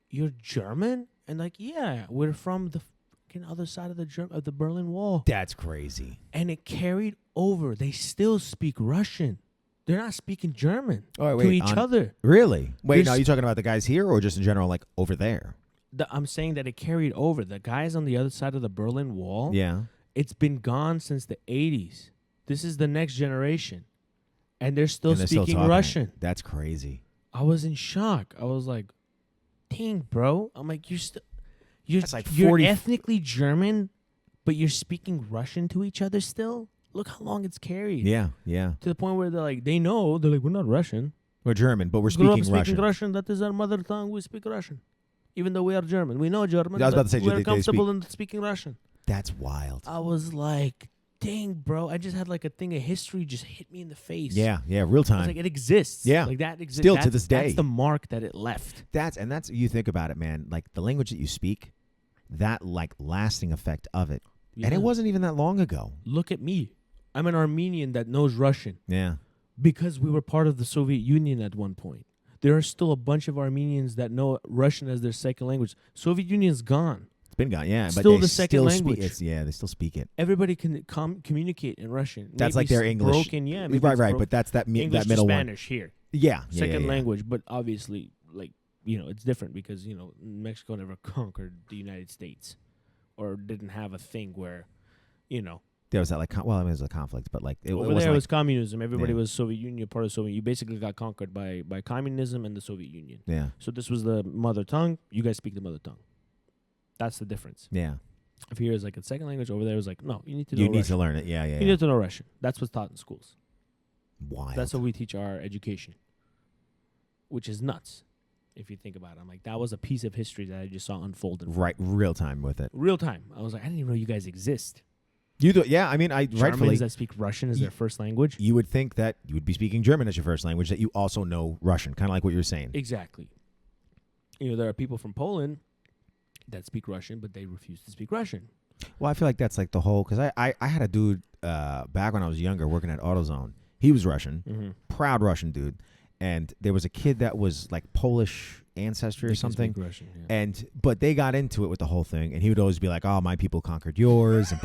you're German? And like, yeah, we're from the fucking other side of the Berlin Wall. That's crazy. And it carried over. They still speak Russian. They're not speaking German to each other. Really? Wait, now are you talking about the guys here or just in general, like over there? I'm saying that it carried over. The guys on the other side of the Berlin Wall, yeah, it's been gone since the 80s. This is the next generation. And they're still speaking Russian. That's crazy. I was in shock. I was like, dang, bro. I'm like, you're ethnically German, but you're speaking Russian to each other still? Look how long it's carried. Yeah. To the point where they're like, they know. They're like, we're not Russian. We're German, but we're Grew up speaking Russian. Russian. That is our mother tongue. We speak Russian. Even though we are German. We know German. I was about to say, we're they comfortable in speaking Russian. That's wild. I was like, dang, bro. I just had like a thing of history just hit me in the face. Yeah, real I time. was like, it exists. Yeah. Like that exists. Still to this day. That's the mark that it left. That's you think about it, man. Like the language that you speak, that like lasting effect of it. Yeah. And it wasn't even that long ago. Look at me. I'm an Armenian that knows Russian. Yeah. Because we were part of the Soviet Union at one point. There are still a bunch of Armenians that know Russian as their second language. Soviet Union's gone. It's been gone, yeah. Still but the second language. They still speak it. Everybody can communicate in Russian. That's maybe like their English. Broken, yeah. Right. But that's that English that middle to Spanish one. here. Yeah. Second language, but obviously, like, it's different because, Mexico never conquered the United States or didn't have a thing where, there was that it was a conflict, but like over there was communism. Everybody was Soviet Union, part of Soviet. You basically got conquered by communism and the Soviet Union. Yeah. So this was the mother tongue. You guys speak the mother tongue. That's the difference. Yeah. If here is like a second language, over there was like, no, you need to know You need Russian. to learn it. Yeah. You need to know Russian. That's what's taught in schools. Wild. That's what we teach our education, which is nuts. If you think about it, I'm like, that was a piece of history that I just saw unfold in right, real time with it. Real time. I was like, I didn't even know you guys exist. You do, yeah. I mean, rightfully that speak Russian as their first language. You would think that you would be speaking German as your first language, that you also know Russian, kind of like what you're saying. Exactly. There are people from Poland that speak Russian, but they refuse to speak Russian. Well, I feel like that's like the whole, because I had a dude back when I was younger working at AutoZone. He was Russian, proud Russian dude. And there was a kid that was like Polish ancestry or something. Russian, yeah. But they got into it with the whole thing, and he would always be like, "Oh, my people conquered yours," and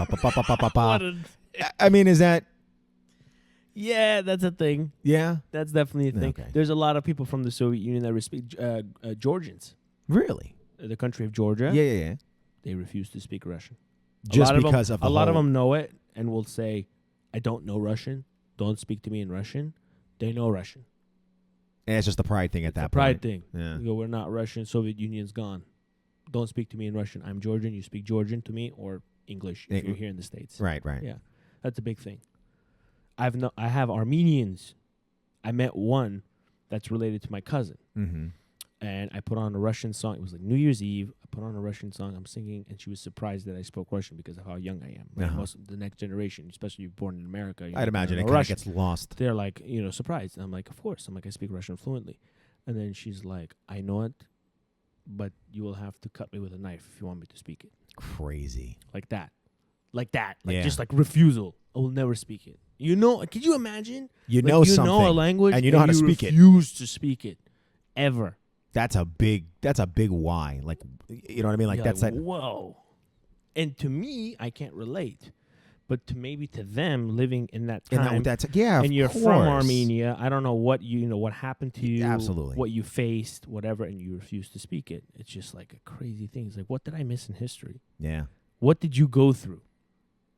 I mean, is that? Yeah, that's a thing. Yeah, that's definitely a thing. Okay. There's a lot of people from the Soviet Union that speak Georgians. Really? The country of Georgia. Yeah. They refuse to speak Russian. Just because of a lot of them know it and will say, "I don't know Russian. Don't speak to me in Russian." They know Russian. And it's just a pride thing at that point. Pride thing. Yeah. You go, we're not Russian. Soviet Union's gone. Don't speak to me in Russian. I'm Georgian. You speak Georgian to me or English if you're here in the States. Right. Yeah, that's a big thing. I have Armenians. I met one that's related to my cousin. Mm-hmm. And I put on a Russian song. It was like New Year's Eve. I put on a Russian song. I'm singing, and she was surprised that I spoke Russian because of how young I am. Like most of the next generation, especially if you're born in America. I'd imagine it kind of gets lost. They're like, surprised. And I'm like, of course. I'm like, I speak Russian fluently. And then she's like, I know it, but you will have to cut me with a knife if you want me to speak it. Crazy. Like that. Just like refusal. I will never speak it. Could you imagine? You know something. You know a language and you know how to speak it. Refuse to speak it. Ever. That's a big why. Like, you know what I mean? Like, that's like, whoa. And to me, I can't relate. But maybe to them living in that time, and you're from Armenia, I don't know what what happened to you, absolutely, what you faced, whatever, and you refuse to speak it. It's just like a crazy thing. It's like, what did I miss in history? Yeah. What did you go through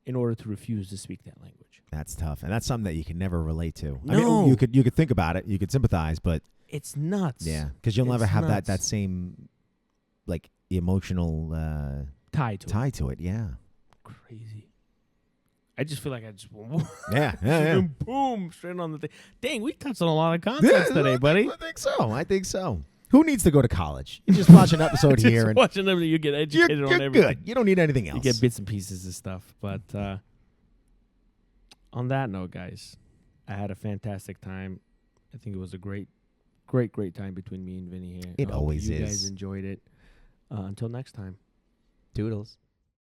in order to refuse to speak that language? That's tough, and that's something that you can never relate to. No. I mean, you could think about it, you could sympathize, but it's nuts. Yeah, because you'll never have that same like emotional tie to it. Yeah. Crazy. I just feel like I just yeah. boom, straight on the thing. Dang, we touched on a lot of concepts today, buddy. I think so. Who needs to go to college? You just watch an episode here and watching everything. You get educated on everything. Good. You don't need anything else. You get bits and pieces of stuff. But on that note, guys, I had a fantastic time. I think it was a great time between me and Vinny here. It always is. You guys enjoyed it. Until next time. Toodles.